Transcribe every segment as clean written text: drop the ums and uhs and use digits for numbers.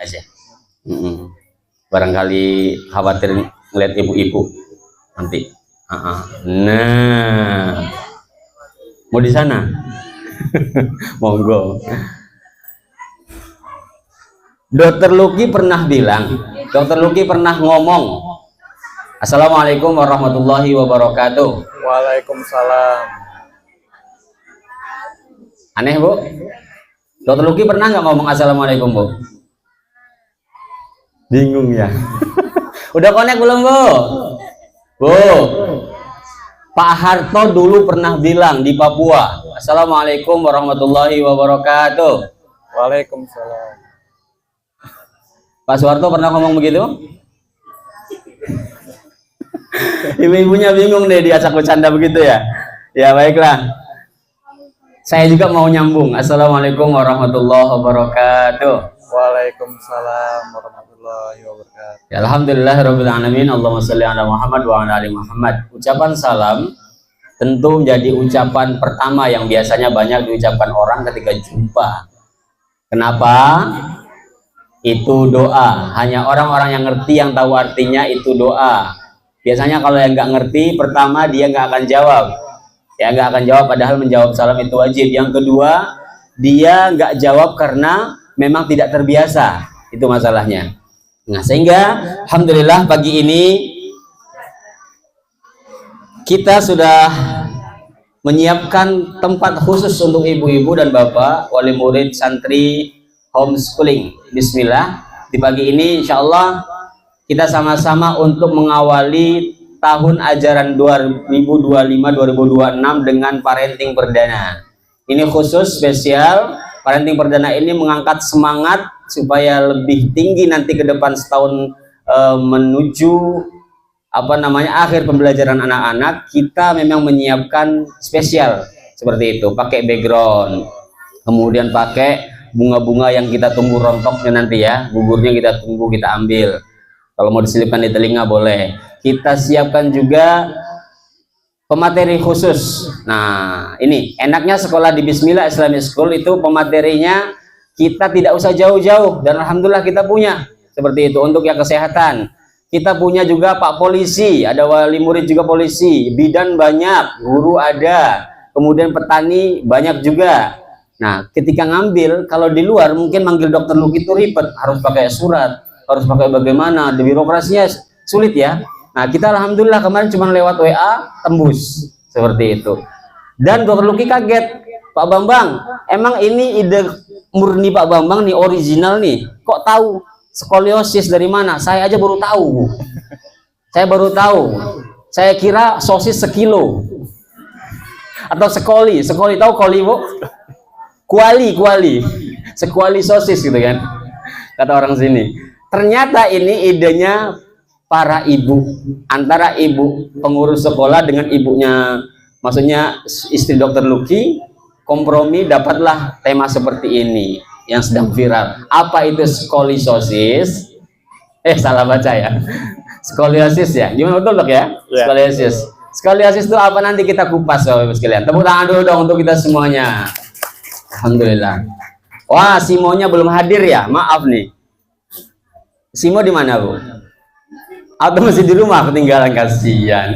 aja. Barangkali khawatir ngeliat ibu-ibu nanti. Nah, mau di sana? Monggo. Dokter Luki pernah bilang, Dokter Luki pernah ngomong, Assalamualaikum warahmatullahi wabarakatuh. Waalaikumsalam. Aneh Bu? Dokter Luki pernah nggak ngomong Assalamualaikum Bu? Bingung ya. Udah connect belum Bu? Bu, Pak Harto dulu pernah bilang di Papua, Assalamualaikum warahmatullahi wabarakatuh. Waalaikumsalam. Pak Soeharto pernah ngomong begitu? Ibu-ibunya bingung deh diajak bercanda begitu ya. Ya baiklah. Saya juga mau nyambung. Assalamualaikum warahmatullahi wabarakatuh. Waalaikumsalam warahmatullahi wabarakatuh. Ya, alhamdulillahirabbil alamin. Allahumma shalli ala Muhammad wa ala ali Muhammad. Ucapan salam tentu menjadi ucapan pertama yang biasanya banyak diucapkan orang ketika jumpa. Kenapa? Itu doa. Hanya orang-orang yang ngerti yang tahu artinya itu doa. Biasanya kalau yang nggak ngerti, pertama dia nggak akan jawab. Ya nggak akan jawab, padahal menjawab salam itu wajib. Yang kedua, dia nggak jawab karena memang tidak terbiasa. Itu masalahnya. Nah sehingga alhamdulillah pagi ini kita sudah menyiapkan tempat khusus untuk ibu-ibu dan bapak, wali murid, santri, homeschooling. Bismillah, di pagi ini insya Allah kita sama-sama untuk mengawali tahun ajaran 2025-2026 dengan parenting perdana. Ini khusus spesial. Parenting perdana ini mengangkat semangat supaya lebih tinggi nanti ke depan setahun menuju akhir pembelajaran anak-anak. Kita memang menyiapkan spesial seperti itu, pakai background, kemudian pakai bunga-bunga yang kita tunggu rontoknya nanti ya, gugurnya kita tunggu, kita ambil. Kalau mau diselipkan di telinga boleh. Kita siapkan juga pemateri khusus. Nah ini enaknya sekolah di Bismillah Islamic School itu pematerinya kita tidak usah jauh-jauh, dan alhamdulillah kita punya seperti itu. Untuk yang kesehatan kita punya juga Pak Polisi, ada wali murid juga polisi, bidan banyak, guru ada, kemudian petani banyak juga. Nah ketika ngambil, kalau di luar mungkin manggil dokter Luki itu ribet, harus pakai surat, harus pakai bagaimana, di birokrasinya sulit ya. Nah kita alhamdulillah kemarin cuma lewat WA tembus seperti itu. Dan dokter Luki kaget, Pak Bambang, emang ini ide murni Pak Bambang nih, original nih, kok tahu skoliosis dari mana? Saya aja baru tahu. Saya baru tahu. Saya kira sosis sekilo atau sekoli tahu koli Bu? Kuali sosis gitu kan, kata orang sini. Ternyata ini idenya para ibu, antara ibu pengurus sekolah dengan ibunya, maksudnya istri dokter Luki, kompromi dapatlah tema seperti ini yang sedang viral. Apa itu skoliosis? Salah baca ya. Skoliosis ya, gimana betul dok ya? Skoliosis. Skoliosis itu apa, nanti kita kupas Bapak Ibu sekalian. Tepuk tangan dulu dong untuk kita semuanya. Alhamdulillah. Wah, Simonya belum hadir ya, maaf nih. Simo di mana Bu? Atau masih di rumah ketinggalan, kasihan.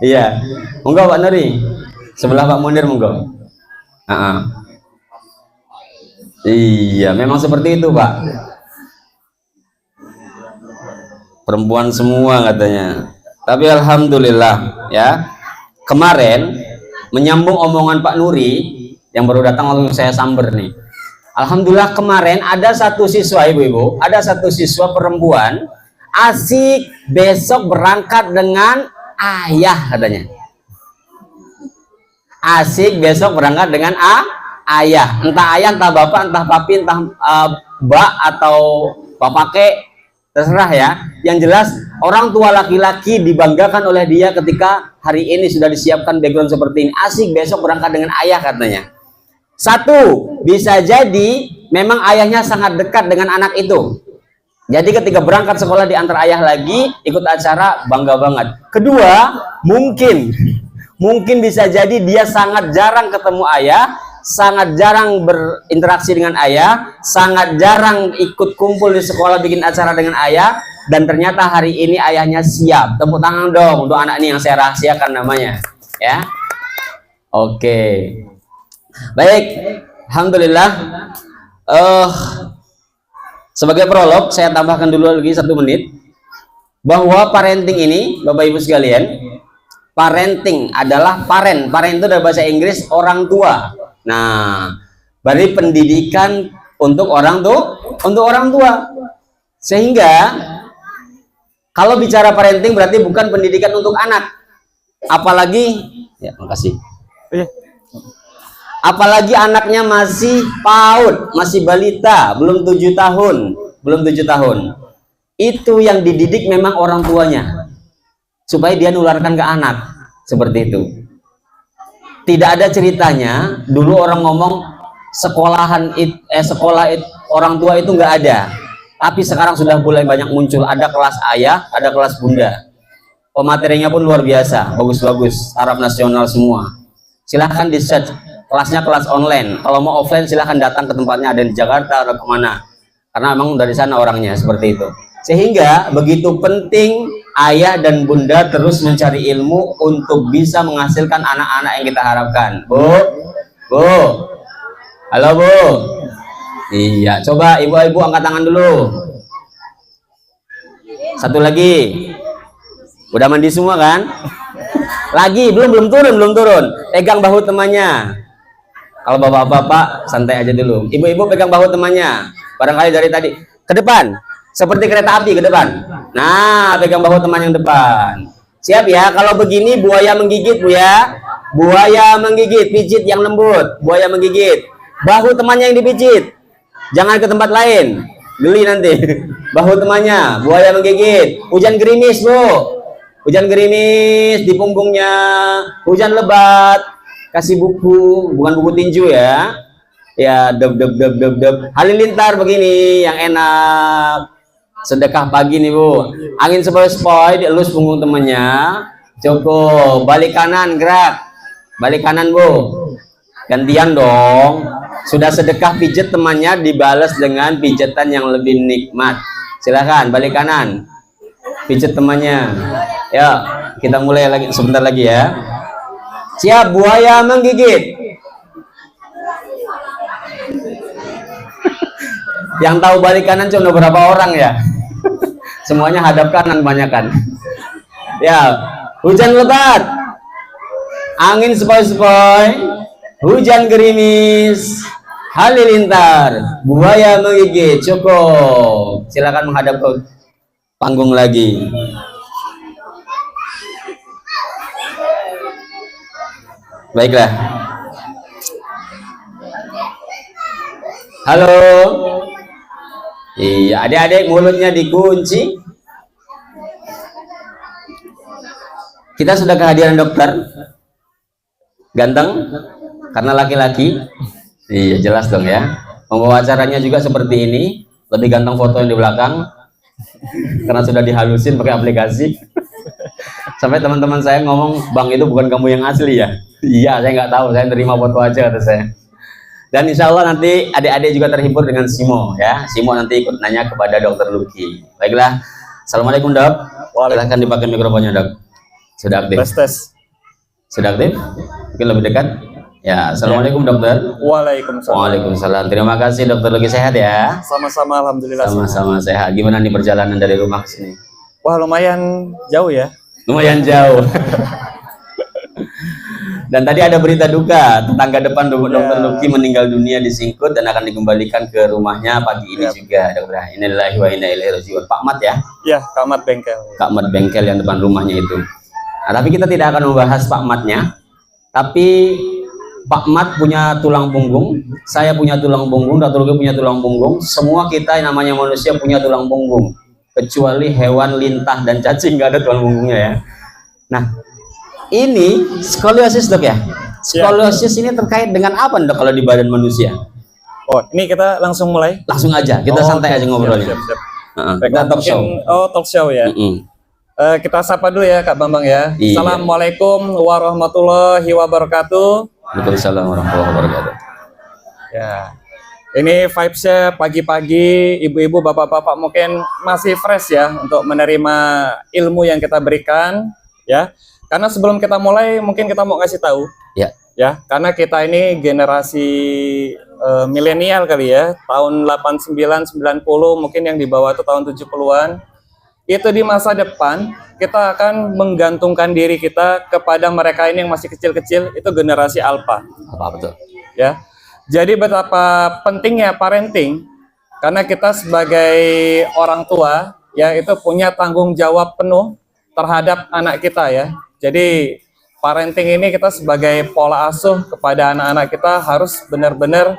Iya, monggo Pak Nuri, sebelah Pak Munir monggo. Iya, memang seperti itu Pak. Perempuan semua katanya. Tapi alhamdulillah ya. Kemarin menyambung omongan Pak Nuri yang baru datang langsung saya samber nih. Alhamdulillah kemarin ada satu siswa ibu-ibu, ada satu siswa perempuan asik besok berangkat dengan ayah katanya. Asik besok berangkat dengan ayah, entah ayah, entah bapak, entah papi, entah mbak atau bapak kek, terserah ya. Yang jelas orang tua laki-laki dibanggakan oleh dia ketika hari ini sudah disiapkan background seperti ini. Asik besok berangkat dengan ayah katanya. Satu, bisa jadi memang ayahnya sangat dekat dengan anak itu. Jadi ketika berangkat sekolah diantar ayah lagi, ikut acara, bangga banget. Kedua, mungkin bisa jadi dia sangat jarang ketemu ayah, sangat jarang berinteraksi dengan ayah, sangat jarang ikut kumpul di sekolah bikin acara dengan ayah, dan ternyata hari ini ayahnya siap. Tepuk tangan dong untuk anak ini yang saya rahasiakan namanya, ya. Oke. Baik, alhamdulillah. Sebagai prolog, saya tambahkan dulu lagi 1 menit bahwa parenting ini, Bapak Ibu sekalian, parenting adalah parent itu dari bahasa Inggris orang tua. Nah, berarti pendidikan untuk orang tua. Sehingga kalau bicara parenting berarti bukan pendidikan untuk anak. Apalagi, ya makasih. Apalagi anaknya masih PAUD, masih balita, belum 7 tahun. Itu yang dididik memang orang tuanya, supaya dia nularkan ke anak, seperti itu. Tidak ada ceritanya dulu orang ngomong sekolah orang tua itu nggak ada, tapi sekarang sudah mulai banyak muncul. Ada kelas ayah, ada kelas bunda. Materinya pun luar biasa, bagus-bagus, Arab nasional semua. Silahkan di search, kelasnya kelas online. Kalau mau offline silahkan datang ke tempatnya, ada di Jakarta atau kemana, karena memang dari sana orangnya, seperti itu. Sehingga begitu penting ayah dan bunda terus mencari ilmu untuk bisa menghasilkan anak-anak yang kita harapkan. Bu, halo Bu. Iya, coba ibu-ibu angkat tangan dulu. Satu lagi. Udah mandi semua kan? Lagi, belum turun. Pegang bahu temannya. Kalau bapak-bapak santai aja dulu. Ibu-ibu pegang bahu temannya. Barangkali dari tadi ke depan. Seperti kereta api ke depan. Nah, pegang bahu teman yang depan. Siap ya? Kalau begini buaya menggigit, Bu ya. Buaya menggigit, pijit yang lembut. Buaya menggigit. Bahu temannya yang dipijit. Jangan ke tempat lain. Geli nanti. Bahu temannya, buaya menggigit. Hujan gerimis, Bu. Hujan gerimis di punggungnya. Hujan lebat. Kasih buku, bukan buku tinju ya. Ya, deb. Halilintar begini yang enak. Sedekah pagi nih Bu. Angin sepoi-sepoi dielus punggung temennya. Cukup. Balik kanan, gerak. Balik kanan Bu. Gantian dong. Sudah sedekah pijet temannya, dibalas dengan pijetan yang lebih nikmat. Silakan balik kanan. Pijet temannya. Ya, kita mulai lagi sebentar lagi ya. Siap, buaya menggigit. Yang tahu balik kanan cuma berapa orang ya? Semuanya hadap kanan kebanyakan. Ya, hujan lebat, angin sepoi-sepoi, hujan gerimis, halilintar, buaya menggigit. Cukup. Silakan menghadap ke panggung lagi. Baiklah. Halo. Iya, adik-adik mulutnya dikunci. Kita sudah kehadiran dokter. Ganteng karena laki-laki. Iya, jelas dong ya. Membawa acaranya juga seperti ini. Lebih ganteng foto yang di belakang. Karena sudah dihalusin pakai aplikasi. Sampai teman-teman saya ngomong, "Bang, itu bukan kamu yang asli ya?" Iya, saya nggak tahu. Saya terima foto aja, kata saya. Dan insya Allah nanti adik-adik juga terhibur dengan Simo ya. Simo nanti ikut nanya kepada Dokter Luki. Baiklah. Assalamualaikum Dok. Silahkan dipakai mikrofonnya Dok. Sudah aktif? Tes. Sudah aktif? Mungkin lebih dekat. Ya. Assalamualaikum Dokter. Waalaikumsalam. Waalaikumsalam. Terima kasih Dokter Luki, sehat ya? Sama-sama, alhamdulillah. Sama-sama sehat. Gimana nih perjalanan dari rumah ke sini? Wah, lumayan jauh ya. Lumayan jauh. Dan tadi ada berita duka, tetangga depan Dokter Luki meninggal dunia disingkut dan akan dikembalikan ke rumahnya pagi ini juga, Dokter. Innalillahi wa inna ilaihi raji'un. Pak Mat ya? Ya, Kak Mat bengkel. Kak Mat bengkel yang depan rumahnya itu. Nah, tapi kita tidak akan membahas Pak Matnya. Tapi Pak Mat punya tulang punggung, saya punya tulang punggung, Dokter Luki punya tulang punggung. Semua kita yang namanya manusia punya tulang punggung. Kecuali hewan lintah dan cacing nggak ada tulang punggungnya ya. Nah, ini skoliosis Dok ya? Skoliosis ini terkait dengan apa Dok kalau di badan manusia? Oh, ini kita langsung mulai? Langsung aja, kita santai aja ngobrolnya. Siap. Kita talk show. Oh, talk show ya. Kita sapa dulu ya Kak Bambang ya. Iya. Assalamualaikum warahmatullahi wabarakatuh. Waalaikumsalam warahmatullahi wabarakatuh. Ya. Ini vibes-nya pagi-pagi, ibu-ibu, bapak-bapak mungkin masih fresh ya untuk menerima ilmu yang kita berikan ya. Karena sebelum kita mulai mungkin kita mau ngasih tahu Ya. ya, karena kita ini generasi milenial kali ya, tahun 89, 90, mungkin yang di bawah itu tahun 70-an. Itu di masa depan kita akan menggantungkan diri kita kepada mereka ini yang masih kecil-kecil, itu generasi alpha. Apa betul? Ya. Jadi betapa pentingnya parenting, karena kita sebagai orang tua ya itu punya tanggung jawab penuh terhadap anak kita ya. Jadi parenting ini kita sebagai pola asuh kepada anak-anak kita harus benar-benar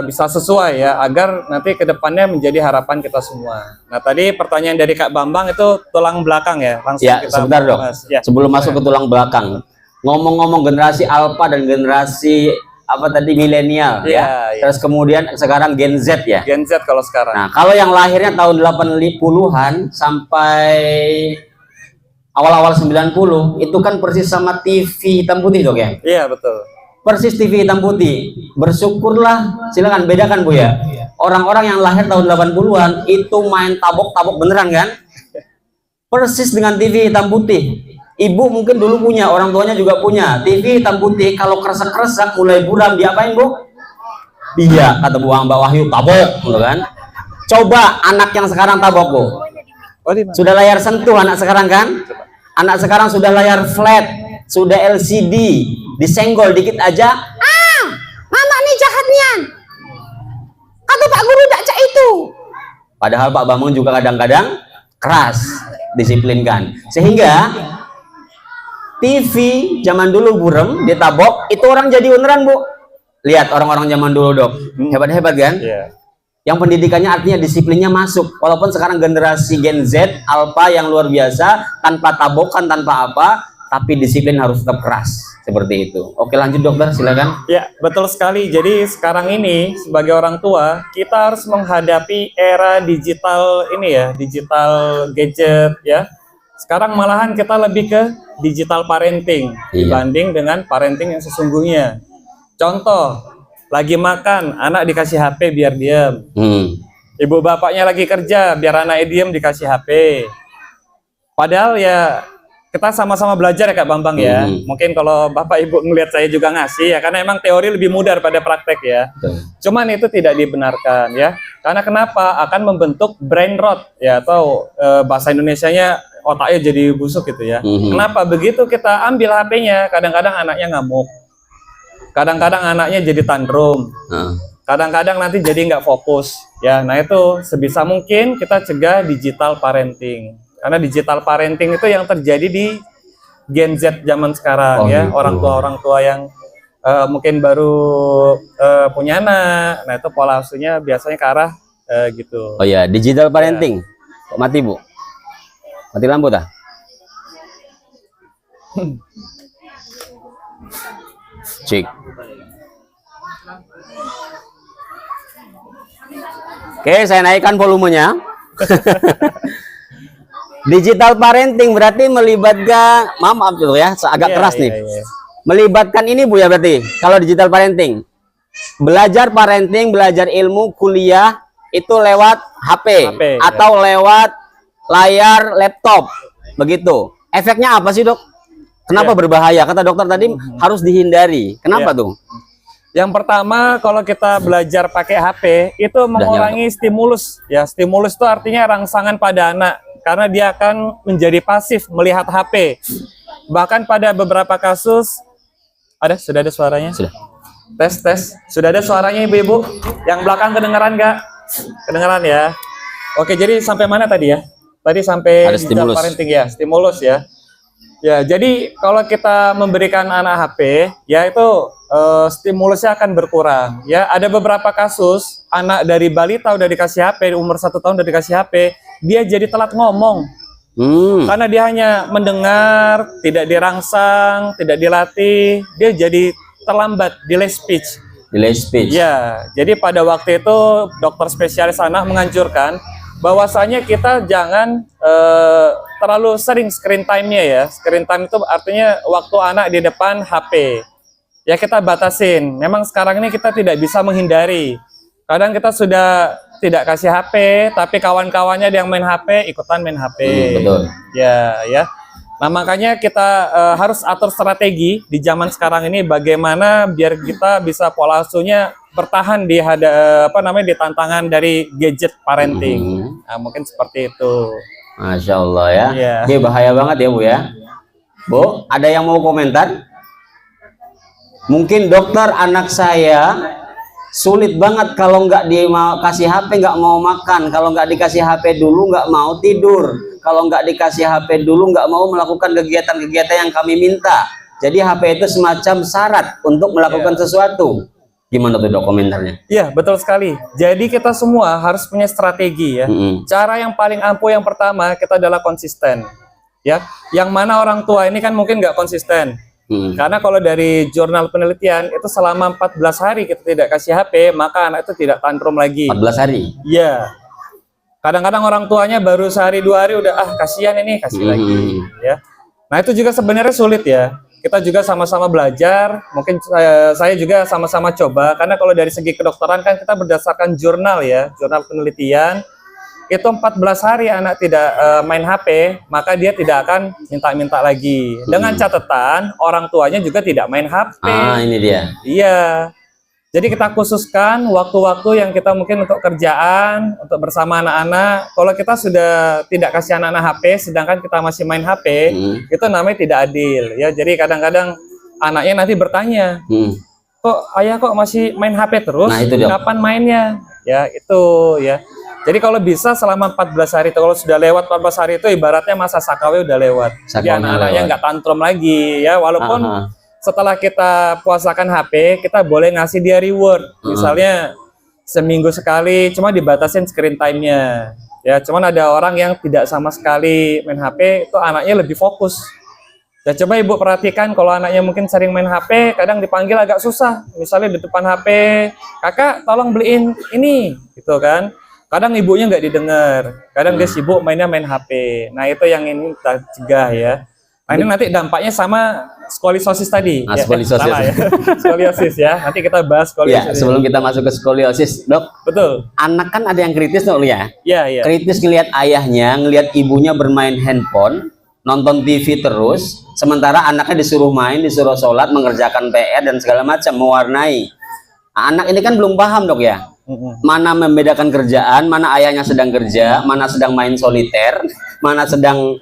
bisa sesuai ya, agar nanti kedepannya menjadi harapan kita semua. Nah tadi pertanyaan dari Kak Bambang itu tulang belakang ya, langsung Ya, kita sebentar dok. bahas. Ya. Sebelum masuk ke tulang belakang, ngomong-ngomong generasi alpha dan generasi apa tadi milenial ya. Ya. Terus kemudian sekarang Gen Z ya. Gen Z kalau sekarang. Nah, kalau yang lahirnya tahun 80-an sampai awal-awal 90 itu kan persis sama TV hitam putih dok ya. Iya betul. Persis TV hitam putih. Bersyukurlah, silakan bedakan Bu ya. Orang-orang yang lahir tahun 80-an itu main tabok-tabok beneran kan? Persis dengan TV hitam putih. Ibu mungkin dulu punya, orang tuanya juga punya TV hitam putih. Kalau kresek-kresek mulai buram, diapain Bu? Iya, kata Mbak Wahyu, tabok, gitu kan? Coba anak yang sekarang tabok Bu. Sudah layar sentuh anak sekarang kan? Anak sekarang sudah layar flat, sudah LCD, disenggol dikit aja. Ah, mama nih jahatnya. Kata Pak Guru dakca itu. Padahal Pak Bambang juga kadang-kadang keras, disiplinkan. Sehingga TV zaman dulu burem, ditabok, itu orang jadi beneran Bu. Lihat orang-orang zaman dulu dok, hebat-hebat kan? Iya. Yang pendidikannya artinya disiplinnya masuk. Walaupun sekarang generasi Gen Z, alpha yang luar biasa, tanpa tabokan, tanpa apa, tapi disiplin harus tetap keras. Seperti itu. Oke lanjut dokter, silakan. Ya, betul sekali. Jadi sekarang ini sebagai orang tua, kita harus menghadapi era digital ini ya, digital gadget ya. Sekarang malahan kita lebih ke digital parenting dibanding dengan parenting yang sesungguhnya. Contoh, lagi makan, anak dikasih HP biar diam. Ibu bapaknya lagi kerja, biar anaknya diem dikasih HP. Padahal ya kita sama-sama belajar ya Kak Bambang ya. Mungkin kalau Bapak Ibu ngelihat saya juga ngasih ya, karena emang teori lebih mudah daripada praktek ya. Cuman itu tidak dibenarkan ya. Karena kenapa? Akan membentuk brain rot ya, atau bahasa Indonesianya otaknya jadi busuk gitu ya. Kenapa? Begitu kita ambil HP-nya, kadang-kadang anaknya ngamuk. Kadang-kadang anaknya jadi tantrum. Kadang-kadang nanti jadi nggak fokus ya. Nah itu sebisa mungkin kita cegah digital parenting. Karena digital parenting itu yang terjadi di Gen Z zaman sekarang ya, orang tua yang mungkin baru punya anak. Nah itu pola asuhnya biasanya ke arah gitu. Oh ya, digital parenting. Kok mati Bu? Mati lampu dah. Cek. Oke, saya naikkan volumenya. Digital parenting berarti melibatkan, maaf tuh ya, agak keras nih. Melibatkan ini Bu ya berarti. Kalau digital parenting, belajar parenting, belajar ilmu, kuliah itu lewat HP atau lewat layar laptop, begitu. Efeknya apa sih dok? Kenapa berbahaya? Kata dokter tadi harus dihindari. Kenapa tuh? Yang pertama, kalau kita belajar pakai HP itu mengurangi stimulus ya. Stimulus itu artinya rangsangan pada anak, karena dia akan menjadi pasif melihat HP. Bahkan pada beberapa kasus sudah ada suaranya? Sudah. Tes. Sudah ada suaranya ibu-ibu? Yang belakang kedengeran nggak? Kedengeran ya. Oke, jadi sampai mana tadi ya? Tadi sampai digital parenting ya, stimulus ya. Ya, jadi kalau kita memberikan anak HP, ya itu stimulusnya akan berkurang. Ya, ada beberapa kasus anak dari balita udah dikasih HP, umur 1 tahun udah dikasih HP, dia jadi telat ngomong. Karena dia hanya mendengar, tidak dirangsang, tidak dilatih, dia jadi terlambat, delay speech. Delay speech. Ya, jadi pada waktu itu dokter spesialis anak menganjurkan bahwasanya kita jangan terlalu sering screen time-nya ya. Screen time itu artinya waktu anak di depan HP. ya kita batasin. Memang sekarang ini kita tidak bisa menghindari. Kadang kita sudah tidak kasih HP, tapi kawan-kawannya yang main HP ikutan main HP. Betul. Ya. Nah, makanya kita harus atur strategi di zaman sekarang ini bagaimana biar kita bisa pola asuhnya bertahan di di tantangan dari gadget parenting. Nah, mungkin seperti itu. Masya Allah ya. Iya. Ini bahaya banget ya Bu ya. Bu, ada yang mau komentar? Mungkin dokter, anak saya sulit banget kalau nggak kasih HP nggak mau makan, kalau nggak dikasih HP dulu nggak mau tidur, kalau nggak dikasih HP dulu nggak mau melakukan kegiatan-kegiatan yang kami minta. Jadi HP itu semacam syarat untuk melakukan sesuatu. Gimana tuh dok komentarnya? Iya, betul sekali. Jadi kita semua harus punya strategi ya. Cara yang paling ampuh yang pertama kita adalah konsisten. Ya, yang mana orang tua ini kan mungkin nggak konsisten. Karena kalau dari jurnal penelitian itu selama 14 hari kita tidak kasih HP, maka anak itu tidak tantrum lagi. 14 hari? Iya. Kadang-kadang orang tuanya baru sehari 2 hari udah kasihan ini, kasih lagi. Ya. Nah itu juga sebenarnya sulit ya. Kita juga sama-sama belajar, mungkin saya juga sama-sama coba, karena kalau dari segi kedokteran kan kita berdasarkan jurnal ya, jurnal penelitian, itu 14 hari anak tidak main HP, maka dia tidak akan minta-minta lagi. Dengan catatan, orang tuanya juga tidak main HP. Ah, ini dia. Iya. Jadi kita khususkan waktu-waktu yang kita mungkin untuk kerjaan, untuk bersama anak-anak. Kalau kita sudah tidak kasih anak-anak HP, sedangkan kita masih main HP, itu namanya tidak adil. Ya, jadi kadang-kadang anaknya nanti bertanya, kok ayah kok masih main HP terus? Nah, itu dia. Kapan mainnya? Ya, itu ya. Jadi kalau bisa selama 14 hari, kalau sudah lewat 14 hari itu ibaratnya masa sakawe udah lewat. Jadi anak-anaknya nggak tantrum lagi ya, walaupun setelah kita puasakan HP, kita boleh ngasih dia reward. Misalnya seminggu sekali, cuma dibatasin screen time-nya. Ya, cuman ada orang yang tidak sama sekali main HP, itu anaknya lebih fokus. Ya, coba ibu perhatikan kalau anaknya mungkin sering main HP, kadang dipanggil agak susah. Misalnya di depan HP, kakak tolong beliin ini, gitu kan. Kadang ibunya nggak didengar, kadang dia sibuk mainnya main HP. Nah itu yang ini kita cegah ya. Nah ini nanti dampaknya sama skoliosis tadi. Nah, skoliosis. Ya. Skoliosis ya. Nanti kita bahas skoliosis. Ya, sebelum kita masuk ke skoliosis, dok. Betul. Anak kan ada yang kritis dok ya. Iya. Kritis ngelihat ayahnya, ngelihat ibunya bermain handphone, nonton TV terus, sementara anaknya disuruh main, disuruh sholat, mengerjakan PR dan segala macam, mewarnai. Anak ini kan belum paham dok ya. Mana membedakan kerjaan, mana ayahnya sedang kerja, mana sedang main soliter, mana sedang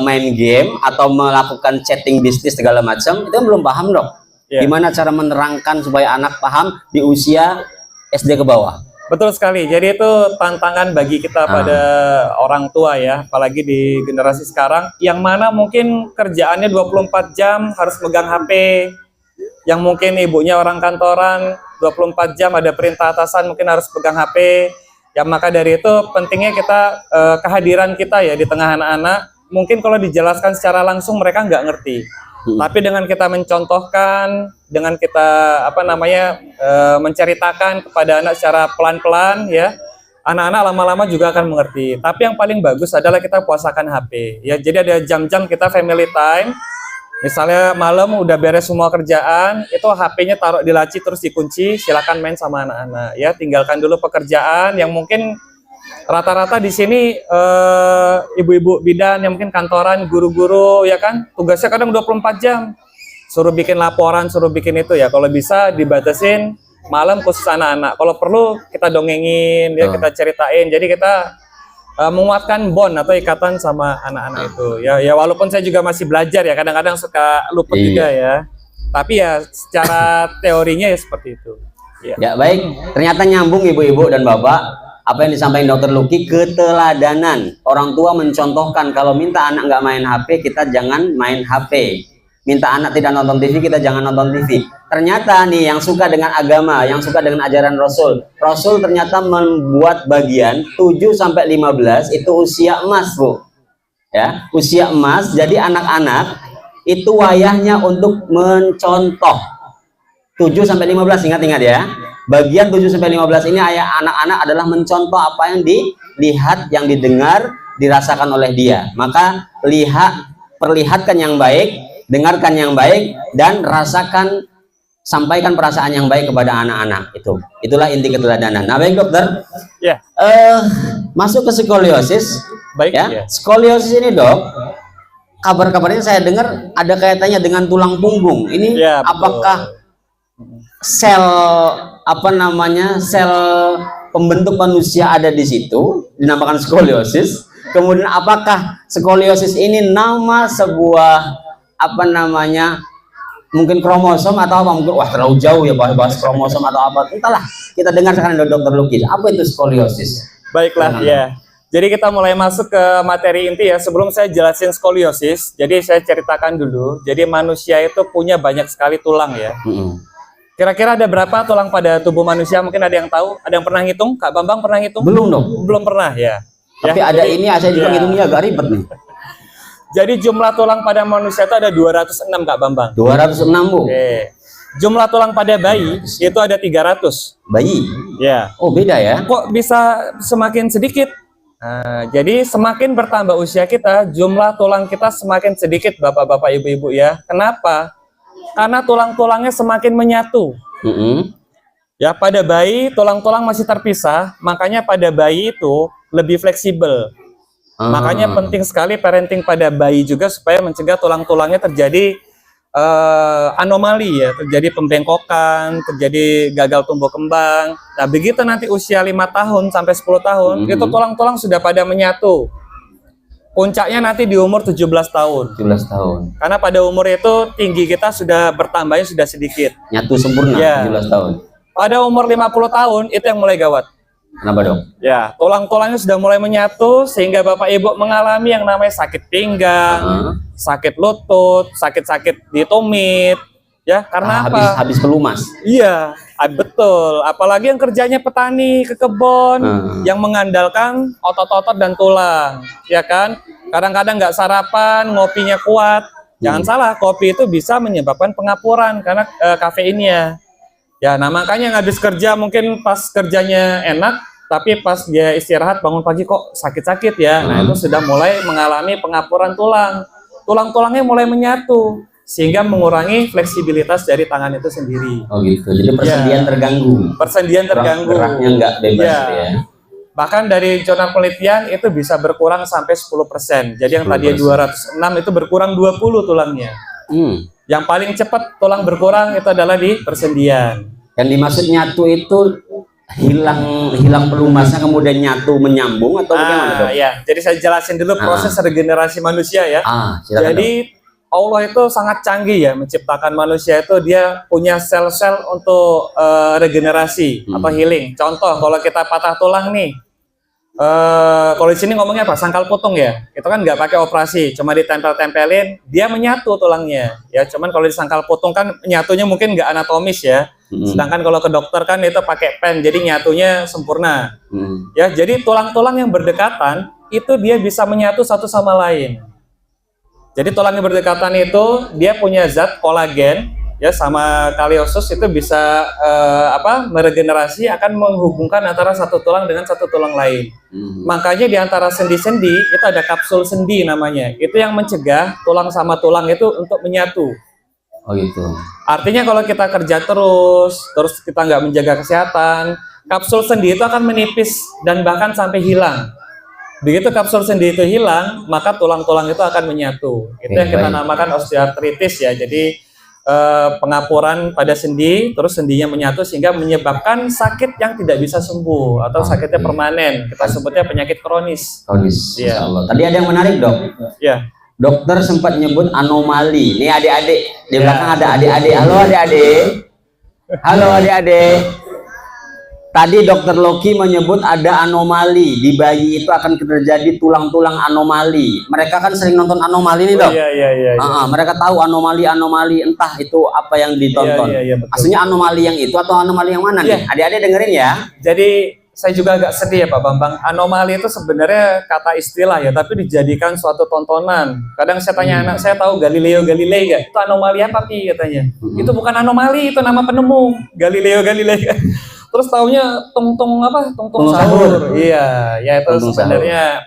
main game atau melakukan chatting bisnis segala macam, itu belum paham dok. Gimana cara menerangkan supaya anak paham di usia SD ke bawah? Betul sekali. Jadi itu tantangan bagi kita pada orang tua ya, apalagi di generasi sekarang yang mana mungkin kerjaannya 24 jam harus megang HP, yang mungkin ibunya orang kantoran 24 jam ada perintah atasan mungkin harus pegang HP. Ya maka dari itu pentingnya kita kehadiran kita ya di tengah anak-anak. Mungkin kalau dijelaskan secara langsung mereka nggak ngerti. Tapi dengan kita mencontohkan, dengan kita menceritakan kepada anak secara pelan-pelan ya, anak-anak lama-lama juga akan mengerti. Tapi yang paling bagus adalah kita puasakan HP. Ya jadi ada jam-jam kita family time. Misalnya malam udah beres semua kerjaan, itu HP-nya taruh di laci terus dikunci, silakan main sama anak-anak ya. Tinggalkan dulu pekerjaan yang mungkin rata-rata di sini ibu-ibu bidan yang mungkin kantoran, guru-guru ya kan, tugasnya kadang 24 jam. Suruh bikin laporan, suruh bikin itu ya. Kalau bisa dibatasin malam khusus anak-anak. Kalau perlu kita dongengin, ya kita ceritain. Jadi kita menguatkan bond atau ikatan sama anak-anak itu ya walaupun saya juga masih belajar ya, kadang-kadang suka luput juga ya, tapi ya secara teorinya ya seperti itu ya. Baik, ternyata nyambung ibu-ibu dan bapak apa yang disampaikan dokter Lucky, keteladanan orang tua mencontohkan kalau minta anak nggak main HP, kita jangan main HP. Minta anak tidak nonton TV, kita jangan nonton TV. Ternyata nih yang suka dengan agama, yang suka dengan ajaran Rasul ternyata membuat bagian 7-15 itu usia emas, Bu. Ya, usia emas. Jadi anak-anak itu wayahnya untuk mencontoh. 7-15, ingat-ingat ya. Bagian 7-15 ini anak-anak adalah mencontoh apa yang dilihat, yang didengar, dirasakan oleh dia. Maka perlihatkan yang baik, dengarkan yang baik, dan rasakan sampaikan perasaan yang baik kepada anak-anak. Itulah inti keteladanan. Nah, baik dokter. Ya. Masuk ke skoliosis. Baik. Ya. Ya. Skoliosis ini dok, kabar-kabarnya saya dengar ada kaitannya dengan tulang punggung. Ini Ya, betul. apakah sel sel pembentuk manusia ada di situ dinamakan skoliosis? Kemudian apakah skoliosis ini nama sebuah mungkin kromosom atau apa? Mungkin terlalu jauh ya bahas kromosom atau apa, entahlah. Kita dengar sekarang dari dokter Luki, apa itu skoliosis? Baiklah, ya. Jadi kita mulai masuk ke materi inti ya. Sebelum saya jelasin skoliosis, jadi saya ceritakan dulu. Jadi manusia itu punya banyak sekali tulang ya. Kira-kira ada berapa tulang pada tubuh manusia? Mungkin ada yang tahu? Ada yang pernah ngitung? Kak Bambang pernah ngitung? Belum dong. Belum pernah ya. Tapi Ya, ada jadi- ini, saya juga ya. ngitungnya agak ribet nih. Jadi jumlah tulang pada manusia itu ada 206 Kak Bambang. 206 Bu. Oke. Jumlah tulang pada bayi itu ada 300. Bayi. Ya. Oh, beda ya. Kok bisa semakin sedikit? Nah, jadi semakin bertambah usia kita, jumlah tulang kita semakin sedikit, bapak-bapak, ibu-ibu ya. Kenapa? Karena tulang-tulangnya semakin menyatu. Ya, pada bayi tulang-tulang masih terpisah, makanya pada bayi itu lebih fleksibel. Makanya penting sekali parenting pada bayi juga supaya mencegah tulang-tulangnya terjadi anomali ya, terjadi pembengkokan, terjadi gagal tumbuh kembang. Nah, begitu nanti usia 5 tahun sampai 10 tahun, itu tulang-tulang sudah pada menyatu. Puncaknya nanti di umur 17 tahun. 17 tahun. Karena pada umur itu tinggi kita sudah bertambahnya sudah sedikit. Nyatu sempurna Ya. 17 tahun. Pada umur 50 tahun itu yang mulai gawat. Kenapa dong? Ya, tulang-tulangnya sudah mulai menyatu sehingga Bapak Ibu mengalami yang namanya sakit pinggang, sakit lutut, sakit-sakit di tumit. Ya, karena apa? Habis pelumas. Iya, betul. Apalagi yang kerjanya petani ke kebun, yang mengandalkan otot-otot dan tulang, ya kan? Kadang-kadang nggak sarapan, ngopinya kuat. Jangan salah, kopi itu bisa menyebabkan pengapuran karena kafeinnya. Ya, nah makanya yang habis kerja mungkin pas kerjanya enak, tapi pas dia istirahat bangun pagi kok sakit-sakit ya. Nah, itu sudah mulai mengalami pengapuran tulang. Tulang-tulangnya mulai menyatu sehingga mengurangi fleksibilitas dari tangan itu sendiri. Oh gitu. Jadi persendian terganggu. Persendian terganggu. Geraknya nggak bebas Ya. gitu ya. Bahkan dari jurnal penelitian itu bisa berkurang sampai 10%. Jadi yang tadi 206 itu berkurang 20 tulangnya. Yang paling cepat tulang berkurang itu adalah di persendian. Yang dimaksud nyatu itu hilang pelumasnya kemudian nyatu menyambung atau bagaimana dok? Ya, jadi saya jelasin dulu proses regenerasi manusia ya. Silakan, Jadi Allah itu sangat canggih ya menciptakan manusia itu, dia punya sel-sel untuk regenerasi atau healing. Contoh kalau kita patah tulang nih, kalau di sini ngomongnya apa? Sangkal putung ya. Itu kan nggak pakai operasi, cuma ditempel-tempelin, dia menyatu tulangnya. Ya, cuman kalau di sangkal putung kan nyatunya mungkin nggak anatomis ya. Sedangkan kalau ke dokter kan itu pakai pen, jadi nyatunya sempurna. Ya, jadi tulang-tulang yang berdekatan itu dia bisa menyatu satu sama lain. Jadi tulang yang berdekatan itu dia punya zat kolagen ya sama kaliosus itu bisa meregenerasi, akan menghubungkan antara satu tulang dengan satu tulang lain. Makanya di antara sendi-sendi itu ada kapsul sendi namanya. Itu yang mencegah tulang sama tulang itu untuk menyatu. Oh gitu. Artinya kalau kita kerja terus kita nggak menjaga kesehatan, kapsul sendi itu akan menipis dan bahkan sampai hilang. Begitu kapsul sendi itu hilang, maka tulang-tulang itu akan menyatu. Itu yang kita namakan osteoartritis ya. Jadi pengapuran pada sendi, terus sendinya menyatu sehingga menyebabkan sakit yang tidak bisa sembuh atau sakitnya permanen. Kita sebutnya penyakit kronis. Kronis. Ya. Insya Allah. Tadi ada yang menarik dok. Ya. Dokter sempat nyebut anomali. Ini adik-adik di belakang ada adik-adik. Halo adik-adik. Halo adik-adik. Tadi dokter Loki menyebut ada anomali di bayi itu akan terjadi tulang-tulang anomali. Mereka kan sering nonton anomali nih dok. Iya. Mereka tahu anomali entah itu apa yang ditonton. Iya, betul. Aslinya anomali yang itu atau anomali yang mana nih? Adik-adik dengerin ya. Jadi saya juga agak sedih ya Pak Bambang. Anomali itu sebenarnya kata istilah ya, tapi dijadikan suatu tontonan. Kadang saya tanya anak saya, tahu Galileo Galilei nggak? Itu anomali apa Pi katanya? Itu bukan anomali, itu nama penemu Galileo Galilei. Terus taunya tungtung sahur. Iya, ya itu Tungtung sebenarnya